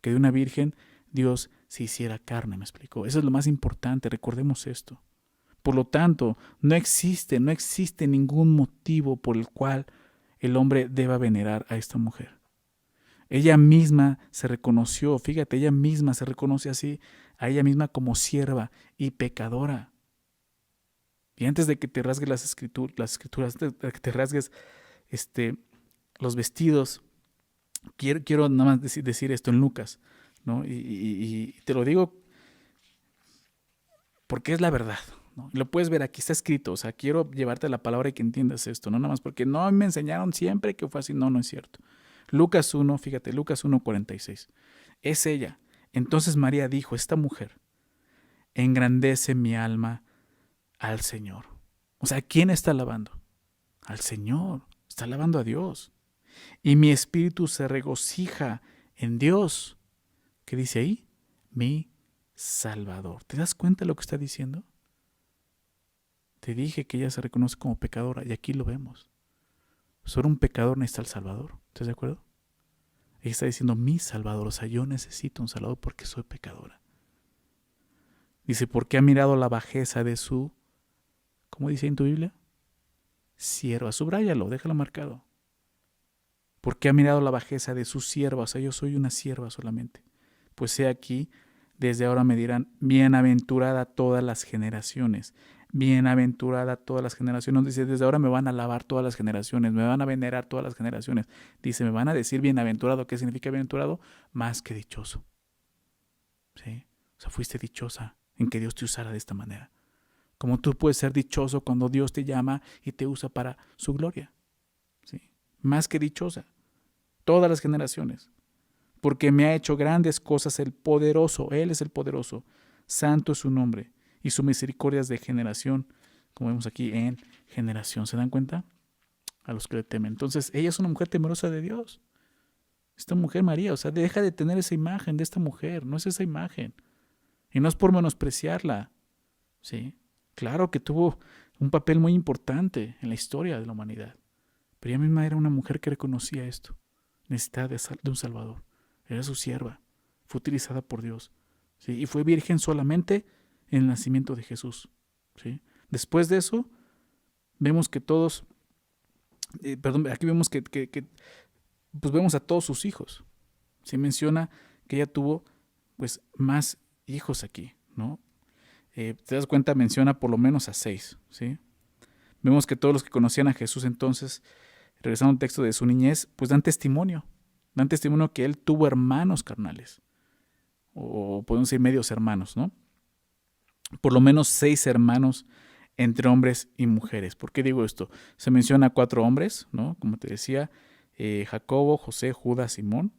Que de una virgen Dios se hiciera carne, me explicó. Eso es lo más importante, recordemos esto. Por lo tanto, no existe ningún motivo por el cual el hombre deba venerar a esta mujer. Ella misma se reconoció, fíjate, ella misma se reconoce así, a ella misma como sierva y pecadora. Y antes de que te rasgues las escrituras, antes de que te rasgues los vestidos, quiero nada más decir esto en Lucas, ¿no? Y te lo digo porque es la verdad, ¿no? Lo puedes ver, aquí está escrito, o sea, quiero llevarte la palabra y que entiendas esto, no nada más porque no me enseñaron siempre que fue así, no es cierto. Lucas 1, fíjate, Lucas 1:46. Es ella. Entonces María dijo, esta mujer engrandece mi alma al Señor. O sea, ¿quién está alabando? Al Señor. Está alabando a Dios. Y mi espíritu se regocija en Dios. ¿Qué dice ahí? Mi Salvador. ¿Te das cuenta de lo que está diciendo? Te dije que ella se reconoce como pecadora y aquí lo vemos. Solo un pecador necesita al Salvador. ¿Estás de acuerdo? Ella está diciendo mi Salvador. O sea, yo necesito un Salvador porque soy pecadora. Dice, porque ha mirado la bajeza de su, ¿cómo dice en tu Biblia? Sierva. Subráyalo, déjalo marcado. Porque ha mirado la bajeza de su sierva. O sea, yo soy una sierva solamente. Pues he aquí, desde ahora me dirán, bienaventurada todas las generaciones. Bienaventurada todas las generaciones. No dice, desde ahora me van a alabar todas las generaciones, me van a venerar todas las generaciones. Dice, me van a decir bienaventurado. ¿Qué significa bienaventurado? Más que dichoso. ¿Sí? O sea, fuiste dichosa en que Dios te usara de esta manera. Como tú puedes ser dichoso cuando Dios te llama y te usa para su gloria. ¿Sí? Más que dichosa. Todas las generaciones. Porque me ha hecho grandes cosas el poderoso. Él es el poderoso. Santo es su nombre. Y su misericordia es de generación, como vemos aquí, en generación. ¿Se dan cuenta? A los que le temen. Entonces, ella es una mujer temerosa de Dios. Esta mujer María, o sea, deja de tener esa imagen de esta mujer. No es esa imagen. Y no es por menospreciarla. ¿Sí? Claro que tuvo un papel muy importante en la historia de la humanidad. Pero ella misma era una mujer que reconocía esto. Necesitaba de un Salvador. Era su sierva. Fue utilizada por Dios. ¿Sí? Y fue virgen solamente en el nacimiento de Jesús. ¿Sí? Después de eso, vemos que todos, aquí vemos que pues vemos a todos sus hijos. Se menciona que ella tuvo pues más hijos aquí, ¿no? Te das cuenta, menciona por lo menos a 6, ¿sí? Vemos que todos los que conocían a Jesús entonces, regresando al texto de su niñez, pues dan testimonio que él tuvo hermanos carnales, o podemos decir medios hermanos, ¿no? Por lo menos 6 hermanos entre hombres y mujeres. ¿Por qué digo esto? Se menciona 4 hombres, ¿no? Como te decía, Jacobo, José, Judas, Simón,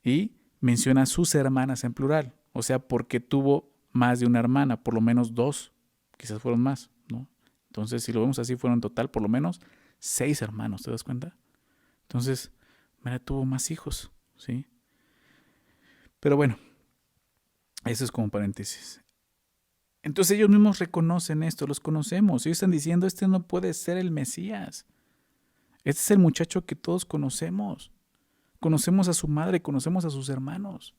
y menciona a sus hermanas en plural, o sea, porque tuvo más de una hermana, por lo menos 2, quizás fueron más, ¿no? Entonces, si lo vemos así, fueron en total por lo menos 6 hermanos, ¿te das cuenta? Entonces, María tuvo más hijos, ¿sí? Pero bueno, eso es como paréntesis. Entonces ellos mismos reconocen esto, los conocemos. Ellos están diciendo, este no puede ser el Mesías. Este es el muchacho que todos conocemos. Conocemos a su madre, conocemos a sus hermanos.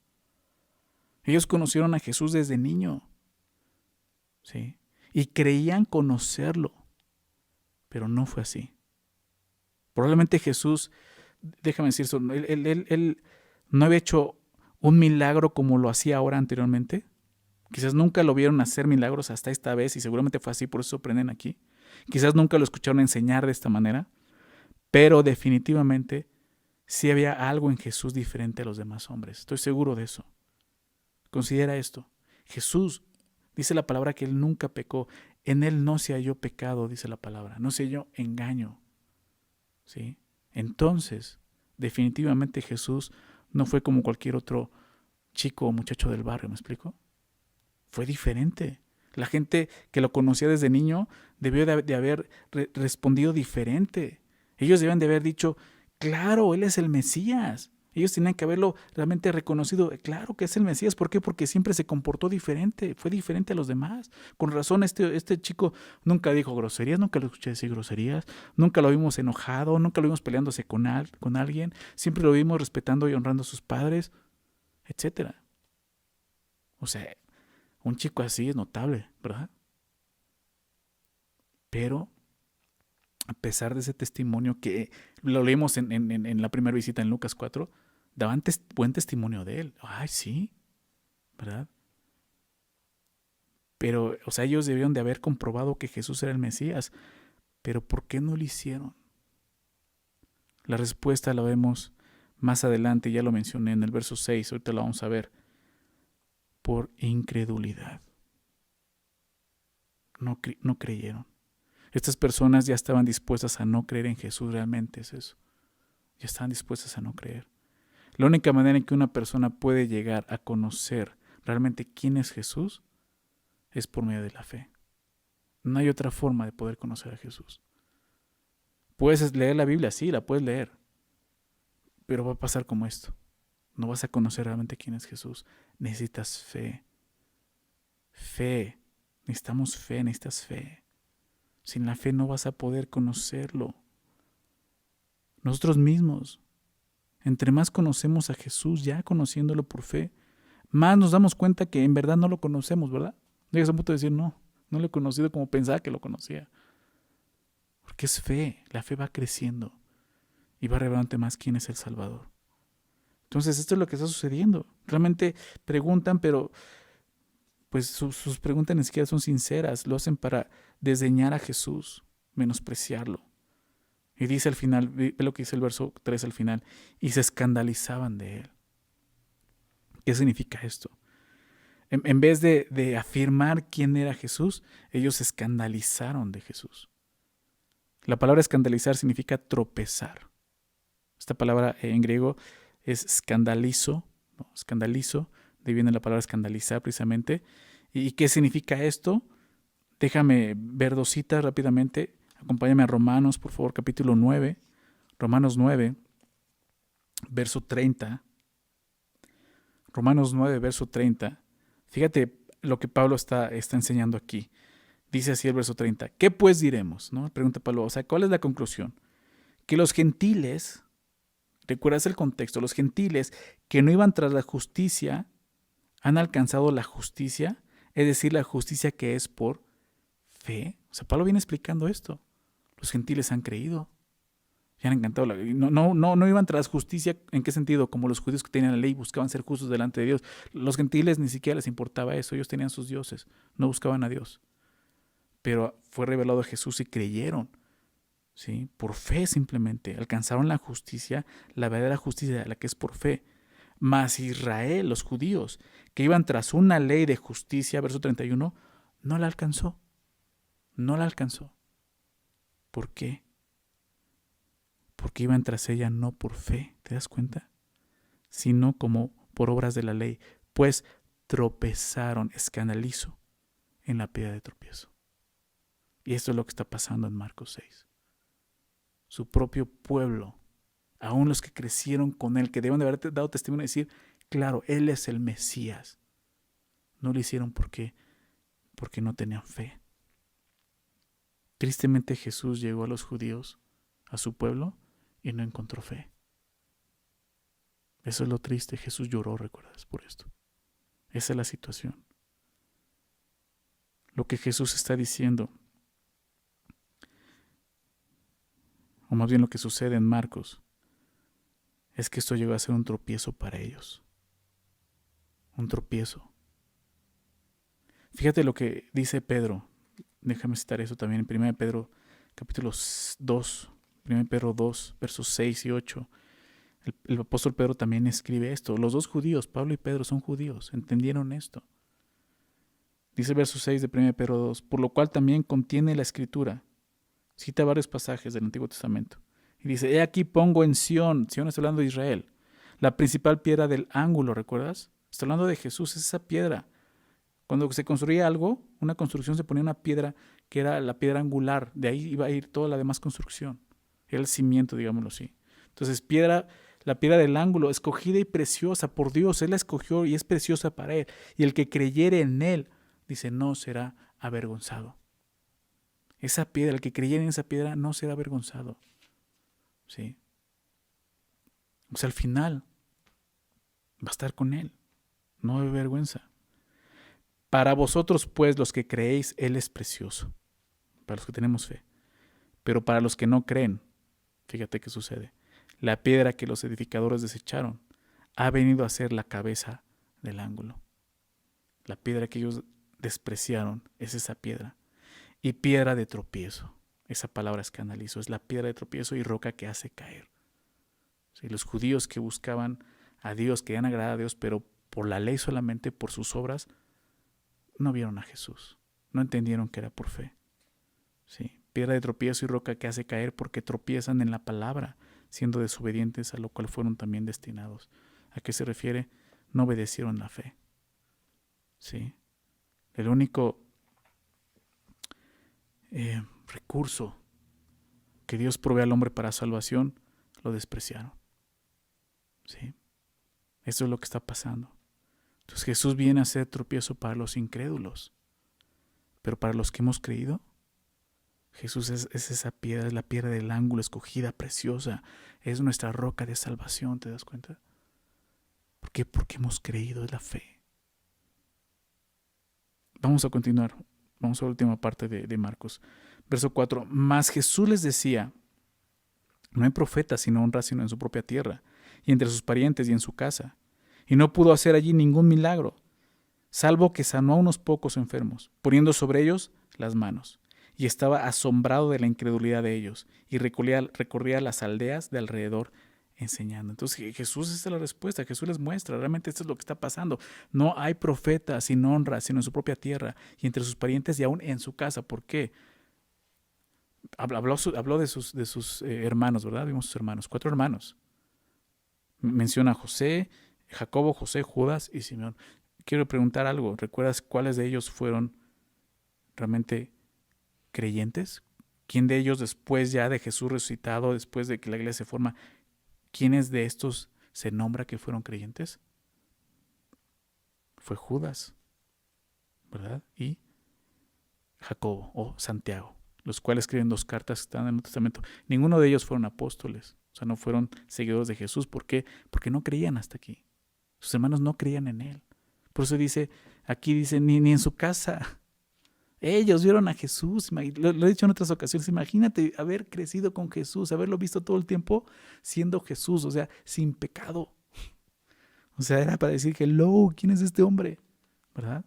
Ellos conocieron a Jesús desde niño, ¿sí? Y creían conocerlo, pero no fue así. Probablemente Jesús, déjame decir eso, él no había hecho un milagro como lo hacía ahora anteriormente. Quizás nunca lo vieron hacer milagros hasta esta vez y seguramente fue así, por eso sorprenden aquí. Quizás nunca lo escucharon enseñar de esta manera, pero definitivamente sí había algo en Jesús diferente a los demás hombres. Estoy seguro de eso. Considera esto. Jesús, dice la palabra que él nunca pecó. En él no se halló pecado, dice la palabra. No se halló engaño. ¿Sí? Entonces, definitivamente Jesús no fue como cualquier otro chico o muchacho del barrio, ¿me explico? Fue diferente. La gente que lo conocía desde niño debió de haber respondido diferente. Ellos debían de haber dicho, claro, él es el Mesías. Ellos tenían que haberlo realmente reconocido. Claro que es el Mesías. ¿Por qué? Porque siempre se comportó diferente. Fue diferente a los demás. Con razón, este chico nunca dijo groserías. Nunca lo escuché decir groserías. Nunca lo vimos enojado. Nunca lo vimos peleándose con alguien. Siempre lo vimos respetando y honrando a sus padres, etcétera. O sea, un chico así es notable, ¿verdad? Pero a pesar de ese testimonio que lo leímos en la primera visita en Lucas 4, daban buen testimonio de él. Ay, sí, ¿verdad? Pero, o sea, ellos debieron de haber comprobado que Jesús era el Mesías. Pero ¿por qué no lo hicieron? La respuesta la vemos más adelante, ya lo mencioné en el verso 6, ahorita la vamos a ver. Por incredulidad. No creyeron. Estas personas ya estaban dispuestas a no creer en Jesús, realmente es eso. Ya estaban dispuestas a no creer. La única manera en que una persona puede llegar a conocer realmente quién es Jesús es por medio de la fe. No hay otra forma de poder conocer a Jesús. Puedes leer la Biblia, sí, la puedes leer, pero va a pasar como esto. No vas a conocer realmente quién es Jesús. Necesitas fe. Fe. Necesitamos fe, necesitas fe. Sin la fe no vas a poder conocerlo. Nosotros mismos, entre más conocemos a Jesús, ya conociéndolo por fe, más nos damos cuenta que en verdad no lo conocemos, ¿verdad? Llegas a un punto de decir, no lo he conocido como pensaba que lo conocía. Porque es fe, la fe va creciendo y va revelando más quién es el Salvador. Entonces esto es lo que está sucediendo. Realmente preguntan, pero pues sus preguntas ni siquiera son sinceras, lo hacen para desdeñar a Jesús, menospreciarlo. Y dice al final, ve lo que dice el verso 3 al final, y se escandalizaban de él. ¿Qué significa esto? En vez de afirmar quién era Jesús, ellos se escandalizaron de Jesús. La palabra escandalizar significa tropezar. Esta palabra en griego es escandalizo, ¿no? Escandalizo, de ahí viene la palabra escandalizar precisamente. ¿Y qué significa esto? Déjame ver 2 citas rápidamente. Acompáñame a Romanos, por favor, capítulo 9. Romanos 9, verso 30. Romanos 9, verso 30. Fíjate lo que Pablo está enseñando aquí. Dice así el verso 30. ¿Qué pues diremos? ¿No? Pregunta Pablo. O sea, ¿cuál es la conclusión? Que los gentiles, recuerdas el contexto, los gentiles que no iban tras la justicia han alcanzado la justicia, es decir, la justicia que es por fe. O sea, Pablo viene explicando esto. Los gentiles han creído. Y han encantado. No iban tras justicia. ¿En qué sentido? Como los judíos que tenían la ley buscaban ser justos delante de Dios. Los gentiles ni siquiera les importaba eso. Ellos tenían sus dioses. No buscaban a Dios. pero fue revelado a Jesús y creyeron, ¿sí? Por fe simplemente, alcanzaron la justicia, la verdadera justicia, la que es por fe. Mas Israel, los judíos, que iban tras una ley de justicia, verso 31, no la alcanzó. No la alcanzó. ¿Por qué? Porque iban tras ella no por fe, ¿te das cuenta? Sino como por obras de la ley, pues tropezaron, escandalizo, en la piedra de tropiezo. Y esto es lo que está pasando en Marcos 6. Su propio pueblo, aún los que crecieron con él, que deben de haber dado testimonio y decir, claro, él es el Mesías, no lo hicieron porque no tenían fe. Tristemente Jesús llegó a los judíos, a su pueblo, y no encontró fe. Eso es lo triste. Jesús lloró, ¿recuerdas? Por esto. Esa es la situación. Lo que Jesús está diciendo, o más bien lo que sucede en Marcos, es que esto llegó a ser un tropiezo para ellos. Un tropiezo. Fíjate lo que dice Pedro. Déjame citar eso también en 1 Pedro capítulo 2, 1 Pedro 2, versos 6 y 8. El apóstol Pedro también escribe esto. Los dos judíos, Pablo y Pedro, son judíos, entendieron esto. Dice el verso 6 de 1 Pedro 2, por lo cual también contiene la Escritura. Cita varios pasajes del Antiguo Testamento. Y dice, he aquí pongo en Sión, Sión está hablando de Israel, la principal piedra del ángulo, ¿recuerdas? Está hablando de Jesús, es esa piedra. Cuando se construía algo, una construcción, se ponía una piedra que era la piedra angular, de ahí iba a ir toda la demás construcción. Era el cimiento, digámoslo así. Entonces, la piedra del ángulo, escogida y preciosa por Dios, Él la escogió y es preciosa para Él. Y el que creyere en Él, dice, no será avergonzado. Esa piedra, el que creyere en esa piedra, no será avergonzado. ¿Sí? O sea, al final va a estar con Él. No hay vergüenza. Para vosotros, pues, los que creéis, Él es precioso. Para los que tenemos fe. Pero para los que no creen, fíjate qué sucede. La piedra que los edificadores desecharon ha venido a ser la cabeza del ángulo. La piedra que ellos despreciaron es esa piedra. Y piedra de tropiezo. Esa palabra escandalizo. Es la piedra de tropiezo y roca que hace caer. ¿Sí? Los judíos que buscaban a Dios, querían agradar a Dios, pero por la ley solamente, por sus obras, no vieron a Jesús. No entendieron que era por fe. ¿Sí? Piedra de tropiezo y roca que hace caer porque tropiezan en la palabra, siendo desobedientes a lo cual fueron también destinados. ¿A qué se refiere? No obedecieron la fe. ¿Sí? El único recurso que Dios provee al hombre para salvación, lo despreciaron. ¿Sí? Eso es lo que está pasando. Entonces Jesús viene a ser tropiezo para los incrédulos, pero para los que hemos creído, Jesús es esa piedra, es la piedra del ángulo escogida, preciosa, es nuestra roca de salvación, ¿te das cuenta? ¿Por qué? Porque hemos creído, es la fe. Vamos a continuar, vamos a la última parte de Marcos. Verso 4, mas Jesús les decía, no hay profeta sino honra sino en su propia tierra, y entre sus parientes y en su casa. Y no pudo hacer allí ningún milagro, salvo que sanó a unos pocos enfermos, poniendo sobre ellos las manos. Y estaba asombrado de la incredulidad de ellos, y recorría las aldeas de alrededor enseñando. Entonces Jesús, esa es la respuesta. Jesús les muestra, realmente esto es lo que está pasando. No hay profeta sin honra, sino en su propia tierra, y entre sus parientes y aún en su casa. ¿Por qué? Habló de sus hermanos, ¿verdad? Vimos sus hermanos, 4 hermanos. Menciona a José, Jacobo, José, Judas y Simeón. Quiero preguntar algo. ¿Recuerdas cuáles de ellos fueron realmente creyentes? ¿Quién de ellos después ya de Jesús resucitado, después de que la iglesia se forma, quiénes de estos se nombra que fueron creyentes? Fue Judas, ¿verdad? Y Jacobo o Santiago, los cuales escriben 2 cartas que están en el Nuevo Testamento. Ninguno de ellos fueron apóstoles, o sea, no fueron seguidores de Jesús. ¿Por qué? Porque no creían hasta aquí. Sus hermanos no creían en Él. Por eso aquí dice, ni en su casa. Ellos vieron a Jesús, lo he dicho en otras ocasiones, imagínate haber crecido con Jesús, haberlo visto todo el tiempo siendo Jesús, o sea, sin pecado. O sea, era para decir, hello, ¿quién es este hombre? ¿Verdad?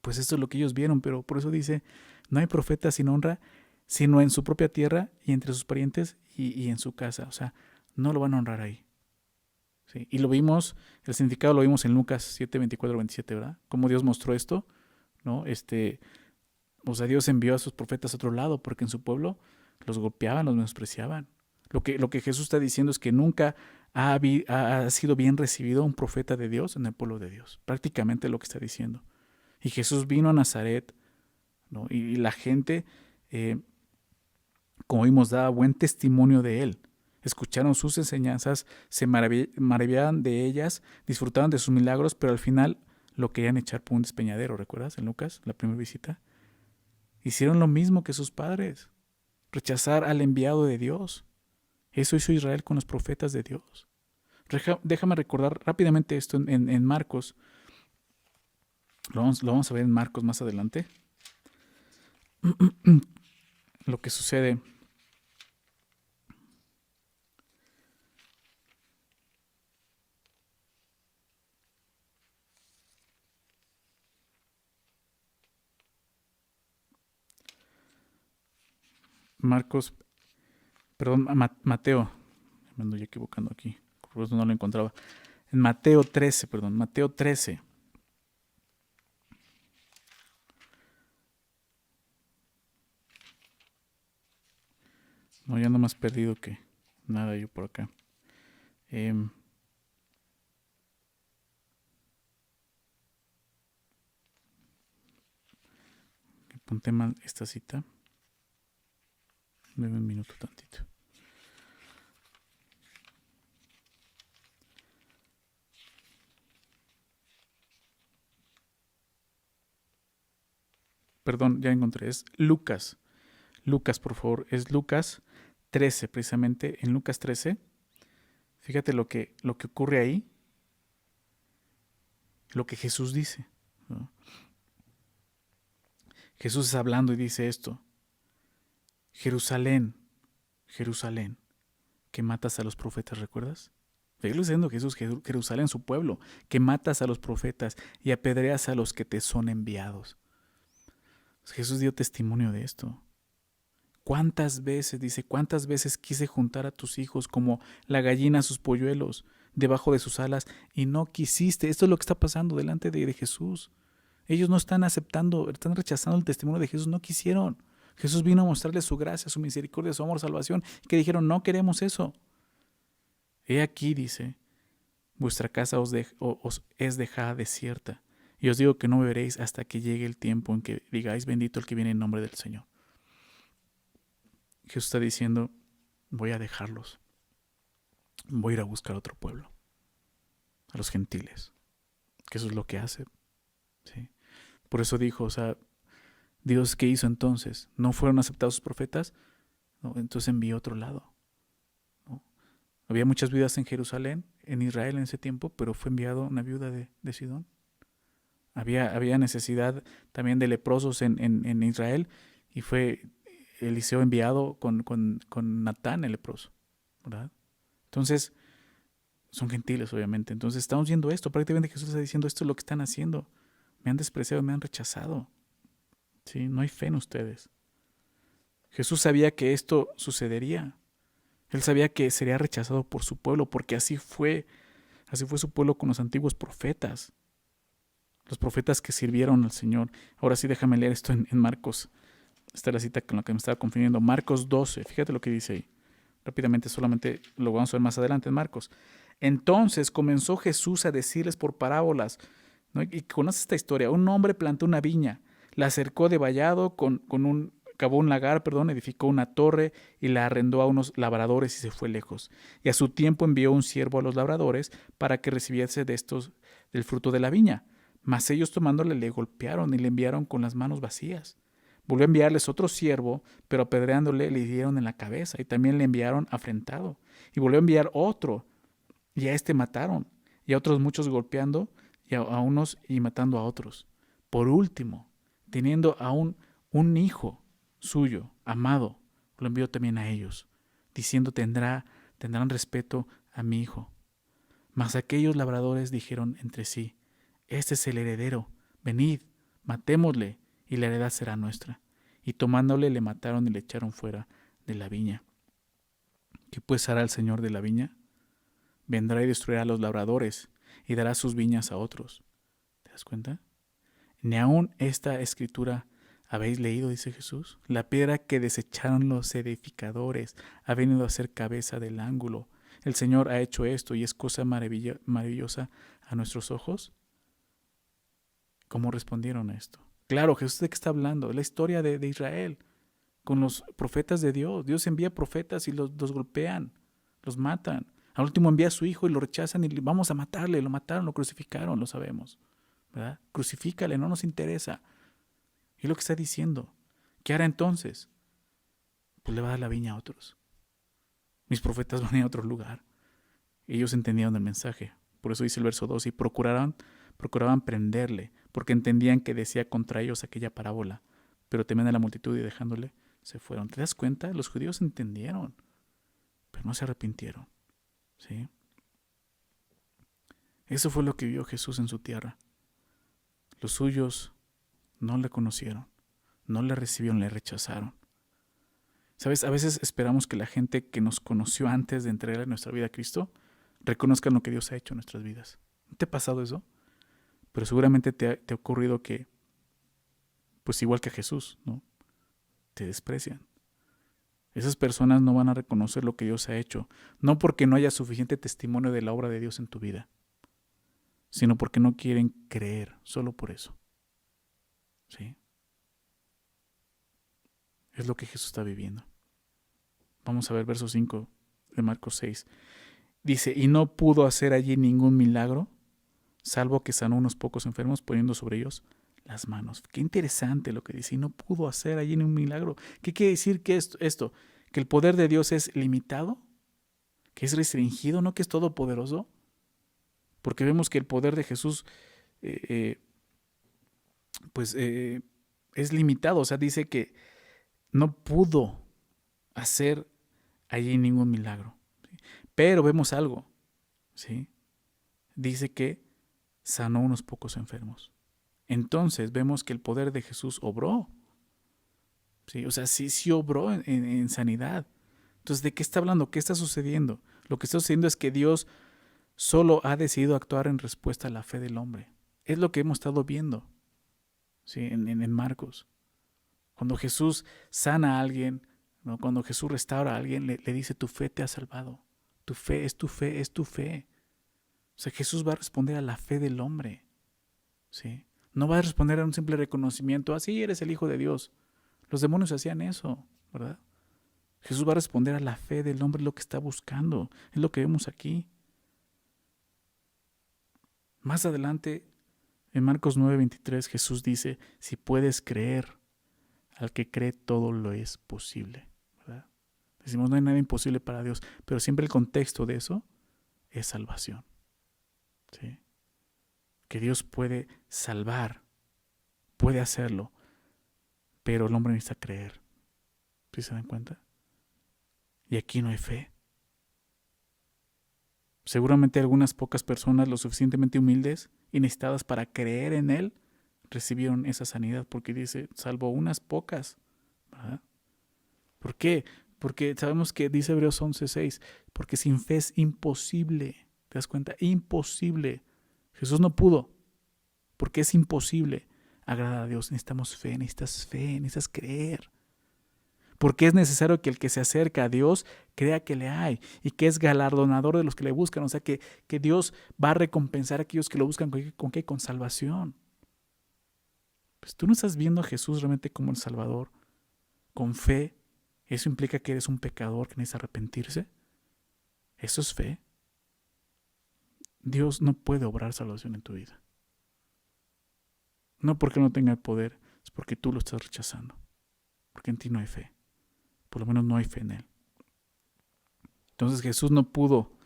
Pues esto es lo que ellos vieron, pero por eso dice, no hay profeta sin honra, sino en su propia tierra y entre sus parientes y en su casa. O sea, no lo van a honrar ahí. ¿Sí? Y lo vimos, el significado lo vimos en Lucas 7, 24, 27, ¿verdad? Cómo Dios mostró esto, ¿no? O sea, Dios envió a sus profetas a otro lado porque en su pueblo los golpeaban, los menospreciaban. Lo que Jesús está diciendo es que nunca ha sido bien recibido un profeta de Dios en el pueblo de Dios. Prácticamente lo que está diciendo. Y Jesús vino a Nazaret, ¿no? Y la gente, como vimos, daba buen testimonio de él. Escucharon sus enseñanzas, se maravillaban de ellas, disfrutaban de sus milagros, pero al final lo querían echar por un despeñadero, ¿recuerdas? En Lucas, la primera visita. Hicieron lo mismo que sus padres, rechazar al enviado de Dios. Eso hizo Israel con los profetas de Dios. Déjame recordar rápidamente esto en Marcos. Lo vamos a ver en Marcos más adelante. Lo que sucede. Marcos, perdón, Mateo. Me ando ya equivocando aquí. Por eso no lo encontraba. En Mateo 13, perdón, Mateo 13. No, ya ando más perdido que nada yo por acá. Apunté mal esta cita. Dame un minuto tantito. Perdón, ya encontré. Es Lucas. Lucas, por favor. Es Lucas 13, precisamente. En Lucas 13. Fíjate lo que ocurre ahí. Lo que Jesús dice, ¿no? Jesús está hablando y dice esto. Jerusalén, Jerusalén, que matas a los profetas, ¿recuerdas? Sigue diciendo Jesús, Jerusalén, su pueblo, que matas a los profetas y apedreas a los que te son enviados. Jesús dio testimonio de esto. ¿Cuántas veces, dice, cuántas veces quise juntar a tus hijos como la gallina a sus polluelos debajo de sus alas y no quisiste? Esto es lo que está pasando delante de Jesús. Ellos no están aceptando, están rechazando el testimonio de Jesús, no quisieron. Jesús vino a mostrarles su gracia, su misericordia, su amor, salvación, que dijeron, no queremos eso. He aquí, dice, vuestra casa os es dejada desierta. Y os digo que no beberéis hasta que llegue el tiempo en que digáis, bendito el que viene en nombre del Señor. Jesús está diciendo, voy a dejarlos. Voy a ir a buscar otro pueblo, a los gentiles, que eso es lo que hace. ¿Sí? Por eso dijo, o sea, Dios, ¿qué hizo entonces? ¿No fueron aceptados sus profetas? No, entonces envió a otro lado. ¿No? Había muchas viudas en Jerusalén, en Israel en ese tiempo, pero fue enviado una viuda de Sidón. Había necesidad también de leprosos en Israel y fue Eliseo enviado con Natán el leproso, ¿verdad? Entonces, son gentiles obviamente. Entonces estamos viendo esto, prácticamente Jesús está diciendo esto es lo que están haciendo. Me han despreciado, me han rechazado. ¿Sí? No hay fe en ustedes. Jesús sabía que esto sucedería. Él sabía que sería rechazado por su pueblo, porque así fue su pueblo con los antiguos profetas. Los profetas que sirvieron al Señor. Ahora sí, déjame leer esto en Marcos. Esta es la cita con la que me estaba confundiendo. Marcos 12, fíjate lo que dice ahí. Rápidamente, solamente lo vamos a ver más adelante en Marcos. Entonces comenzó Jesús a decirles por parábolas, ¿no? Y conoces esta historia. Un hombre plantó una viña, la cercó de vallado cavó un lagar, edificó una torre y la arrendó a unos labradores y se fue lejos. Y a su tiempo envió un siervo a los labradores para que recibiese de estos del fruto de la viña. Mas ellos tomándole le golpearon y le enviaron con las manos vacías. Volvió a enviarles otro siervo, pero apedreándole le dieron en la cabeza y también le enviaron afrentado. Y volvió a enviar otro, y a este mataron, y a otros muchos golpeando, y a unos y matando a otros. Por último, teniendo aún un hijo suyo, amado, lo envió también a ellos, diciendo tendrán respeto a mi hijo. Mas aquellos labradores dijeron entre sí, este es el heredero, venid, Matémosle y la heredad será nuestra. Y tomándole le mataron y le echaron fuera de la viña. ¿Qué pues hará el Señor de la viña? Vendrá y destruirá a los labradores y dará sus viñas a otros. ¿Te das cuenta? Ni aun esta escritura habéis leído, dice Jesús. La piedra que desecharon los edificadores ha venido a ser cabeza del ángulo. El Señor ha hecho esto y es cosa maravillosa a nuestros ojos. ¿Cómo respondieron a esto? Claro, Jesús de qué está hablando. Es la historia de Israel con los profetas de Dios. Dios envía profetas y los golpean, los matan. Al último envía a su hijo y lo rechazan y vamos a matarle. Lo mataron, lo crucificaron, lo sabemos, ¿verdad? Crucifícale, no nos interesa. Y es lo que está diciendo. ¿Qué hará entonces? Pues le va a dar la viña a otros. Mis profetas van a ir a otro lugar. Ellos entendieron el mensaje. Por eso dice el verso 2, y procuraban prenderle, porque entendían que decía contra ellos aquella parábola. Pero temían a la multitud y dejándole, se fueron. ¿Te das cuenta? Los judíos entendieron, pero no se arrepintieron. ¿Sí? Eso fue lo que vio Jesús en su tierra. Los suyos no le conocieron, no le recibieron, le rechazaron. ¿Sabes? A veces esperamos que la gente que nos conoció antes de entregar nuestra vida a Cristo reconozcan lo que Dios ha hecho en nuestras vidas. ¿No te ha pasado eso? Pero seguramente te ha ocurrido que, pues igual que a Jesús, ¿no? Te desprecian. Esas personas no van a reconocer lo que Dios ha hecho, no porque no haya suficiente testimonio de la obra de Dios en tu vida, sino porque no quieren creer, solo por eso. ¿Sí? Es lo que Jesús está viviendo. Vamos a ver verso 5 de Marcos 6. Dice, y no pudo hacer allí ningún milagro, salvo que sanó unos pocos enfermos poniendo sobre ellos las manos. Qué interesante lo que dice, y no pudo hacer allí ningún milagro. ¿Qué quiere decir que esto? ¿Que el poder de Dios es limitado? ¿Que es restringido? ¿No que es todopoderoso? Porque vemos que el poder de Jesús es limitado. O sea, dice que no pudo hacer allí ningún milagro. ¿Sí? Pero vemos algo. ¿Sí? Dice que sanó unos pocos enfermos. Entonces vemos que el poder de Jesús obró. ¿Sí? O sea, sí obró en sanidad. Entonces, ¿de qué está hablando? ¿Qué está sucediendo? Lo que está sucediendo es que Dios solo ha decidido actuar en respuesta a la fe del hombre. Es lo que hemos estado viendo, ¿sí? en Marcos. Cuando Jesús sana a alguien, ¿no? Cuando Jesús restaura a alguien, le dice, tu fe te ha salvado. Tu fe es tu fe, es tu fe. O sea, Jesús va a responder a la fe del hombre. ¿Sí? No va a responder a un simple reconocimiento, así eres el Hijo de Dios. Los demonios hacían eso, ¿verdad? Jesús va a responder a la fe del hombre, lo que está buscando. Es lo que vemos aquí. Más adelante, en Marcos 9:23, Jesús dice, si puedes creer, al que cree todo lo es posible, ¿verdad? Decimos, no hay nada imposible para Dios, pero siempre el contexto de eso es salvación. ¿Sí? Que Dios puede salvar, puede hacerlo, pero el hombre necesita creer. ¿Sí se dan cuenta? Y aquí no hay fe. Seguramente algunas pocas personas lo suficientemente humildes y necesitadas para creer en Él recibieron esa sanidad, porque dice, salvo unas pocas, ¿verdad? ¿Por qué? Porque sabemos que dice Hebreos 11:6, porque sin fe es imposible. ¿Te das cuenta? Imposible. Jesús no pudo, porque es imposible agradar a Dios. Necesitamos fe, necesitas creer. Porque es necesario que el que se acerca a Dios crea que le hay y que es galardonador de los que le buscan. O sea, que Dios va a recompensar a aquellos que lo buscan. ¿Con qué? Con salvación. Pues tú no estás viendo a Jesús realmente como el Salvador. Con fe, ¿eso implica que eres un pecador que necesita arrepentirse? ¿Eso es fe? Dios no puede obrar salvación en tu vida. No porque no tenga el poder, es porque tú lo estás rechazando. Porque en ti no hay fe. Por lo menos no hay fe en Él. Entonces Jesús no pudo,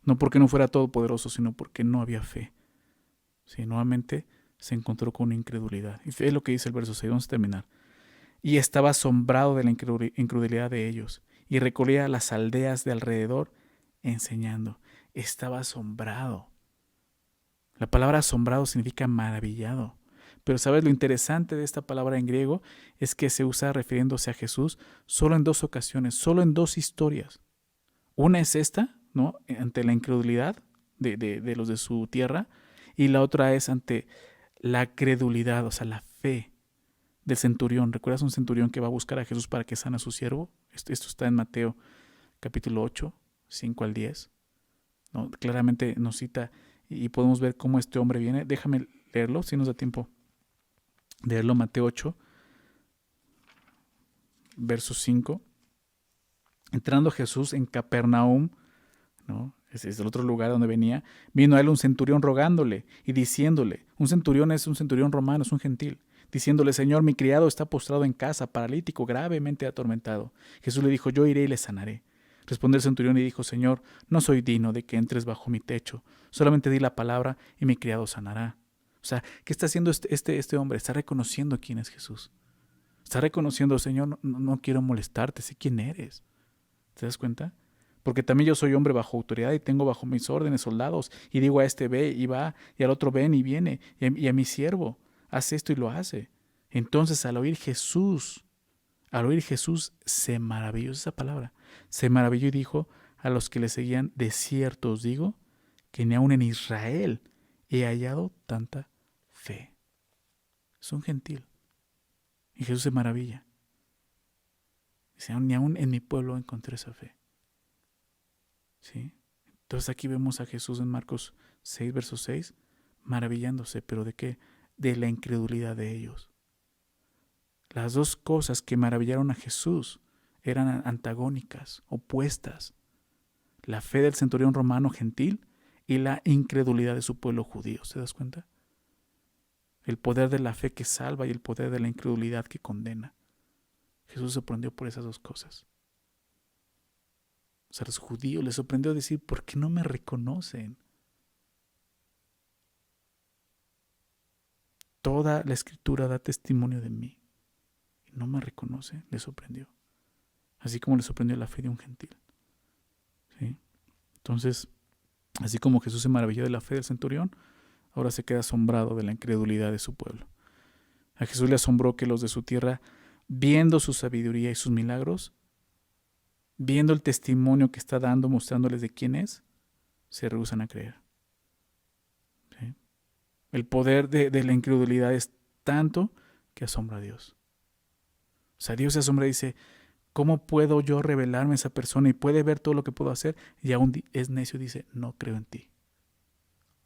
no porque no fuera todopoderoso, sino porque no había fe. Sí, nuevamente se encontró con una incredulidad. Y es lo que dice el verso 6, vamos a terminar. Y estaba asombrado de la incredulidad de ellos, y recorría las aldeas de alrededor enseñando. Estaba asombrado. La palabra asombrado significa maravillado. Pero ¿sabes lo interesante de esta palabra en griego? Es que se usa refiriéndose a Jesús solo en 2 ocasiones, solo en 2 historias. Una es esta, ¿no? Ante la incredulidad de los de su tierra, y la otra es ante la credulidad, o sea, la fe del centurión. ¿Recuerdas un centurión que va a buscar a Jesús para que sana a su siervo? Esto está en Mateo capítulo 8, 5 al 10. ¿No? Claramente nos cita y podemos ver cómo este hombre viene. Déjame leerlo, si nos da tiempo de leerlo. Mateo 8, verso 5. Entrando Jesús en Capernaum, ¿no? Ese es el otro lugar donde venía, vino a él un centurión rogándole y diciéndole, un centurión es un centurión romano, es un gentil, diciéndole, Señor, mi criado está postrado en casa, paralítico, gravemente atormentado. Jesús le dijo, yo iré y le sanaré. Respondió el centurión y dijo, Señor, no soy digno de que entres bajo mi techo, solamente di la palabra y mi criado sanará. O sea, ¿qué está haciendo este hombre? Está reconociendo quién es Jesús. Está reconociendo, Señor, no quiero molestarte, sé quién eres. ¿Te das cuenta? Porque también yo soy hombre bajo autoridad y tengo bajo mis órdenes soldados, y digo a este ve y va, y al otro ven y viene, y a mi siervo, hace esto y lo hace. Entonces al oír Jesús se maravilló, esa palabra, se maravilló y dijo a los que le seguían, de cierto os digo, que ni aun en Israel he hallado tanta fe. Es un gentil. Y Jesús se maravilla. Dice, ni aun en mi pueblo encontré esa fe. ¿Sí? Entonces aquí vemos a Jesús en Marcos 6, verso 6, maravillándose, pero ¿de qué? De la incredulidad de ellos. Las 2 cosas que maravillaron a Jesús eran antagónicas, opuestas. La fe del centurión romano gentil y la incredulidad de su pueblo judío. ¿Te das cuenta? El poder de la fe que salva y el poder de la incredulidad que condena. Jesús se sorprendió por esas 2 cosas. O sea, a los judíos les sorprendió decir, ¿por qué no me reconocen? Toda la escritura da testimonio de mí. Y no me reconoce, les sorprendió. Así como les sorprendió la fe de un gentil. ¿Sí? Entonces, así como Jesús se maravilló de la fe del centurión, ahora se queda asombrado de la incredulidad de su pueblo. A Jesús le asombró que los de su tierra, viendo su sabiduría y sus milagros, viendo el testimonio que está dando, mostrándoles de quién es, se rehúsan a creer. ¿Sí? El poder de la incredulidad es tanto que asombra a Dios. O sea, Dios se asombra y dice, ¿cómo puedo yo revelarme a esa persona y puede ver todo lo que puedo hacer? Y aún es necio y dice, no creo en ti.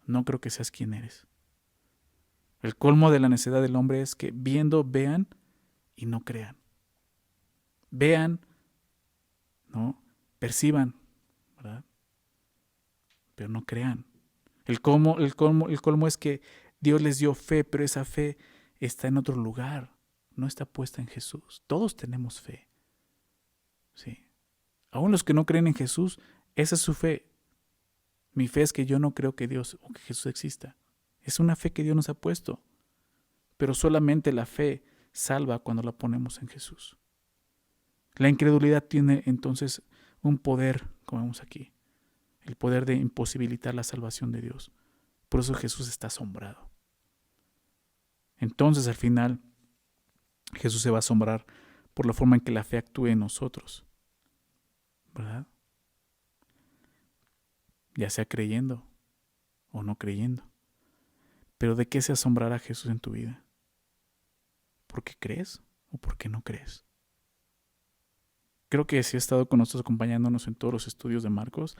No creo que seas quien eres. El colmo de la necedad del hombre es que viendo, vean y no crean. Vean, ¿no? Perciban, ¿verdad? Pero no crean. El colmo es que Dios les dio fe, pero esa fe está en otro lugar, no está puesta en Jesús. Todos tenemos fe. Sí. Aún los que no creen en Jesús, esa es su fe. Mi fe es que yo no creo que Dios o que Jesús exista. Es una fe que Dios nos ha puesto. Pero solamente la fe salva cuando la ponemos en Jesús. La incredulidad tiene entonces un poder, como vemos aquí, el poder de imposibilitar la salvación de Dios. Por eso Jesús está asombrado. Entonces al final Jesús se va a asombrar por la forma en que la fe actúe en nosotros, ¿verdad? Ya sea creyendo o no creyendo. Pero ¿de qué se asombrará Jesús en tu vida? ¿Por qué crees o por qué no crees? Creo que si has estado con nosotros acompañándonos en todos los estudios de Marcos,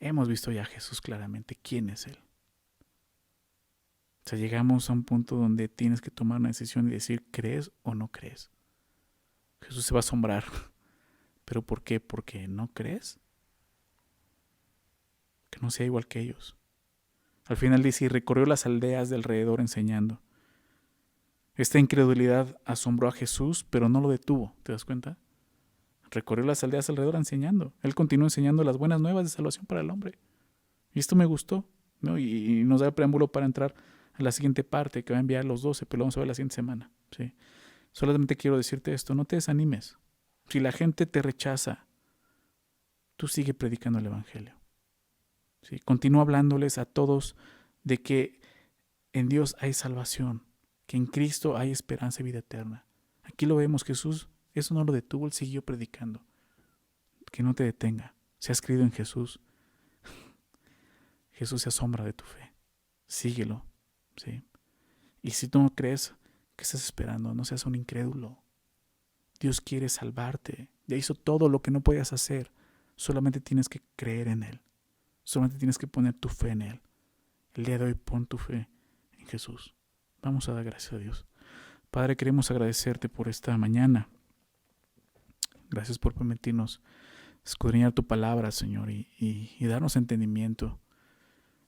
hemos visto ya a Jesús claramente quién es Él. O sea, llegamos a un punto donde tienes que tomar una decisión y decir, ¿crees o no crees? Jesús se va a asombrar. ¿Pero por qué? ¿Porque no crees? Que no sea igual que ellos. Al final dice, y recorrió las aldeas de alrededor enseñando. Esta incredulidad asombró a Jesús, pero no lo detuvo, ¿te das cuenta? Recorrió las aldeas alrededor enseñando. Él continuó enseñando las buenas nuevas de salvación para el hombre. Y esto me gustó, ¿no? Y nos da el preámbulo para entrar a la siguiente parte que va a enviar los 12, pero lo vamos a ver la siguiente semana. ¿Sí? Solamente quiero decirte esto, no te desanimes. Si la gente te rechaza, tú sigue predicando el Evangelio. ¿Sí? Continúa hablándoles a todos de que en Dios hay salvación, que en Cristo hay esperanza y vida eterna. Aquí lo vemos, Jesús, eso no lo detuvo, Él siguió predicando. Que no te detenga. Si has creído en Jesús, Jesús se asombra de tu fe. Síguelo, ¿sí? Y si tú no crees, ¿qué estás esperando? No seas un incrédulo. Dios quiere salvarte. Ya hizo todo lo que no podías hacer. Solamente tienes que creer en Él. Solamente tienes que poner tu fe en Él. El día de hoy pon tu fe en Jesús. Vamos a dar gracias a Dios. Padre, queremos agradecerte por esta mañana. Gracias por permitirnos escudriñar tu palabra, Señor, y darnos entendimiento.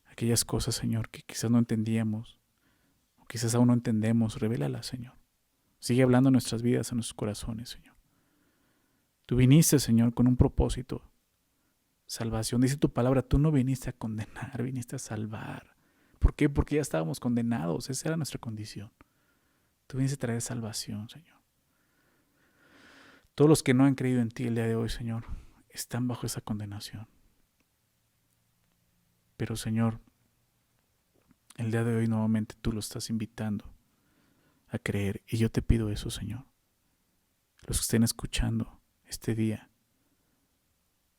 Aquellas cosas, Señor, que quizás no entendíamos, o quizás aún no entendemos, revélalas, Señor. Sigue hablando en nuestras vidas, en nuestros corazones, Señor. Tú viniste, Señor, con un propósito. Salvación. Dice tu palabra, tú no viniste a condenar, viniste a salvar. ¿Por qué? Porque ya estábamos condenados. Esa era nuestra condición. Tú viniste a traer salvación, Señor. Todos los que no han creído en ti el día de hoy, Señor, están bajo esa condenación. Pero, Señor, el día de hoy nuevamente tú lo estás invitando a creer. Y yo te pido eso, Señor. Los que estén escuchando este día,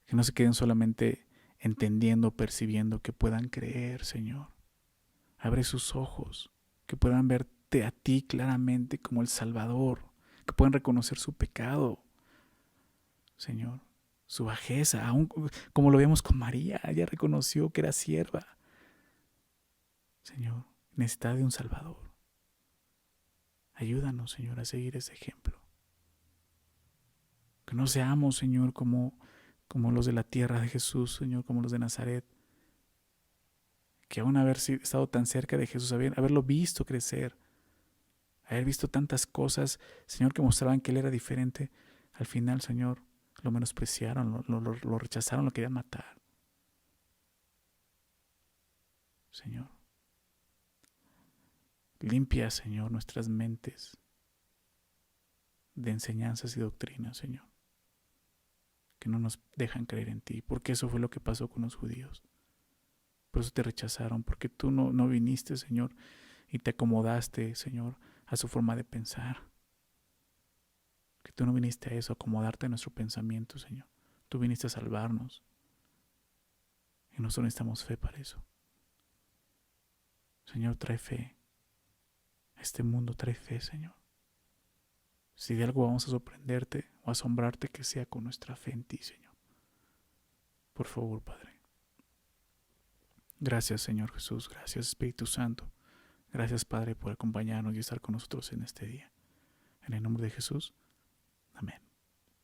que no se queden solamente entendiendo, percibiendo, que puedan creer, Señor. Abre sus ojos, que puedan verte a ti claramente como el Salvador, que puedan reconocer su pecado, Señor, su bajeza, aún como lo vemos con María, ella reconoció que era sierva. Señor, necesita de un Salvador. Ayúdanos, Señor, a seguir ese ejemplo. Que no seamos, Señor, como los de la tierra de Jesús, Señor, como los de Nazaret, que aún haber estado tan cerca de Jesús, haberlo visto crecer, haber visto tantas cosas, Señor, que mostraban que Él era diferente, al final, Señor, lo menospreciaron, lo rechazaron, lo querían matar. Señor, limpia, Señor, nuestras mentes de enseñanzas y doctrinas, Señor, que no nos dejan creer en ti, porque eso fue lo que pasó con los judíos. Por eso te rechazaron, porque tú no viniste, Señor, y te acomodaste, Señor, a su forma de pensar. Que tú no viniste a eso, a acomodarte a nuestro pensamiento, Señor. Tú viniste a salvarnos. Y nosotros necesitamos fe para eso. Señor, trae fe. A este mundo trae fe, Señor. Si de algo vamos a sorprenderte o asombrarte, que sea con nuestra fe en ti, Señor. Por favor, Padre. Gracias, Señor Jesús. Gracias, Espíritu Santo. Gracias, Padre, por acompañarnos y estar con nosotros en este día. En el nombre de Jesús. Amén.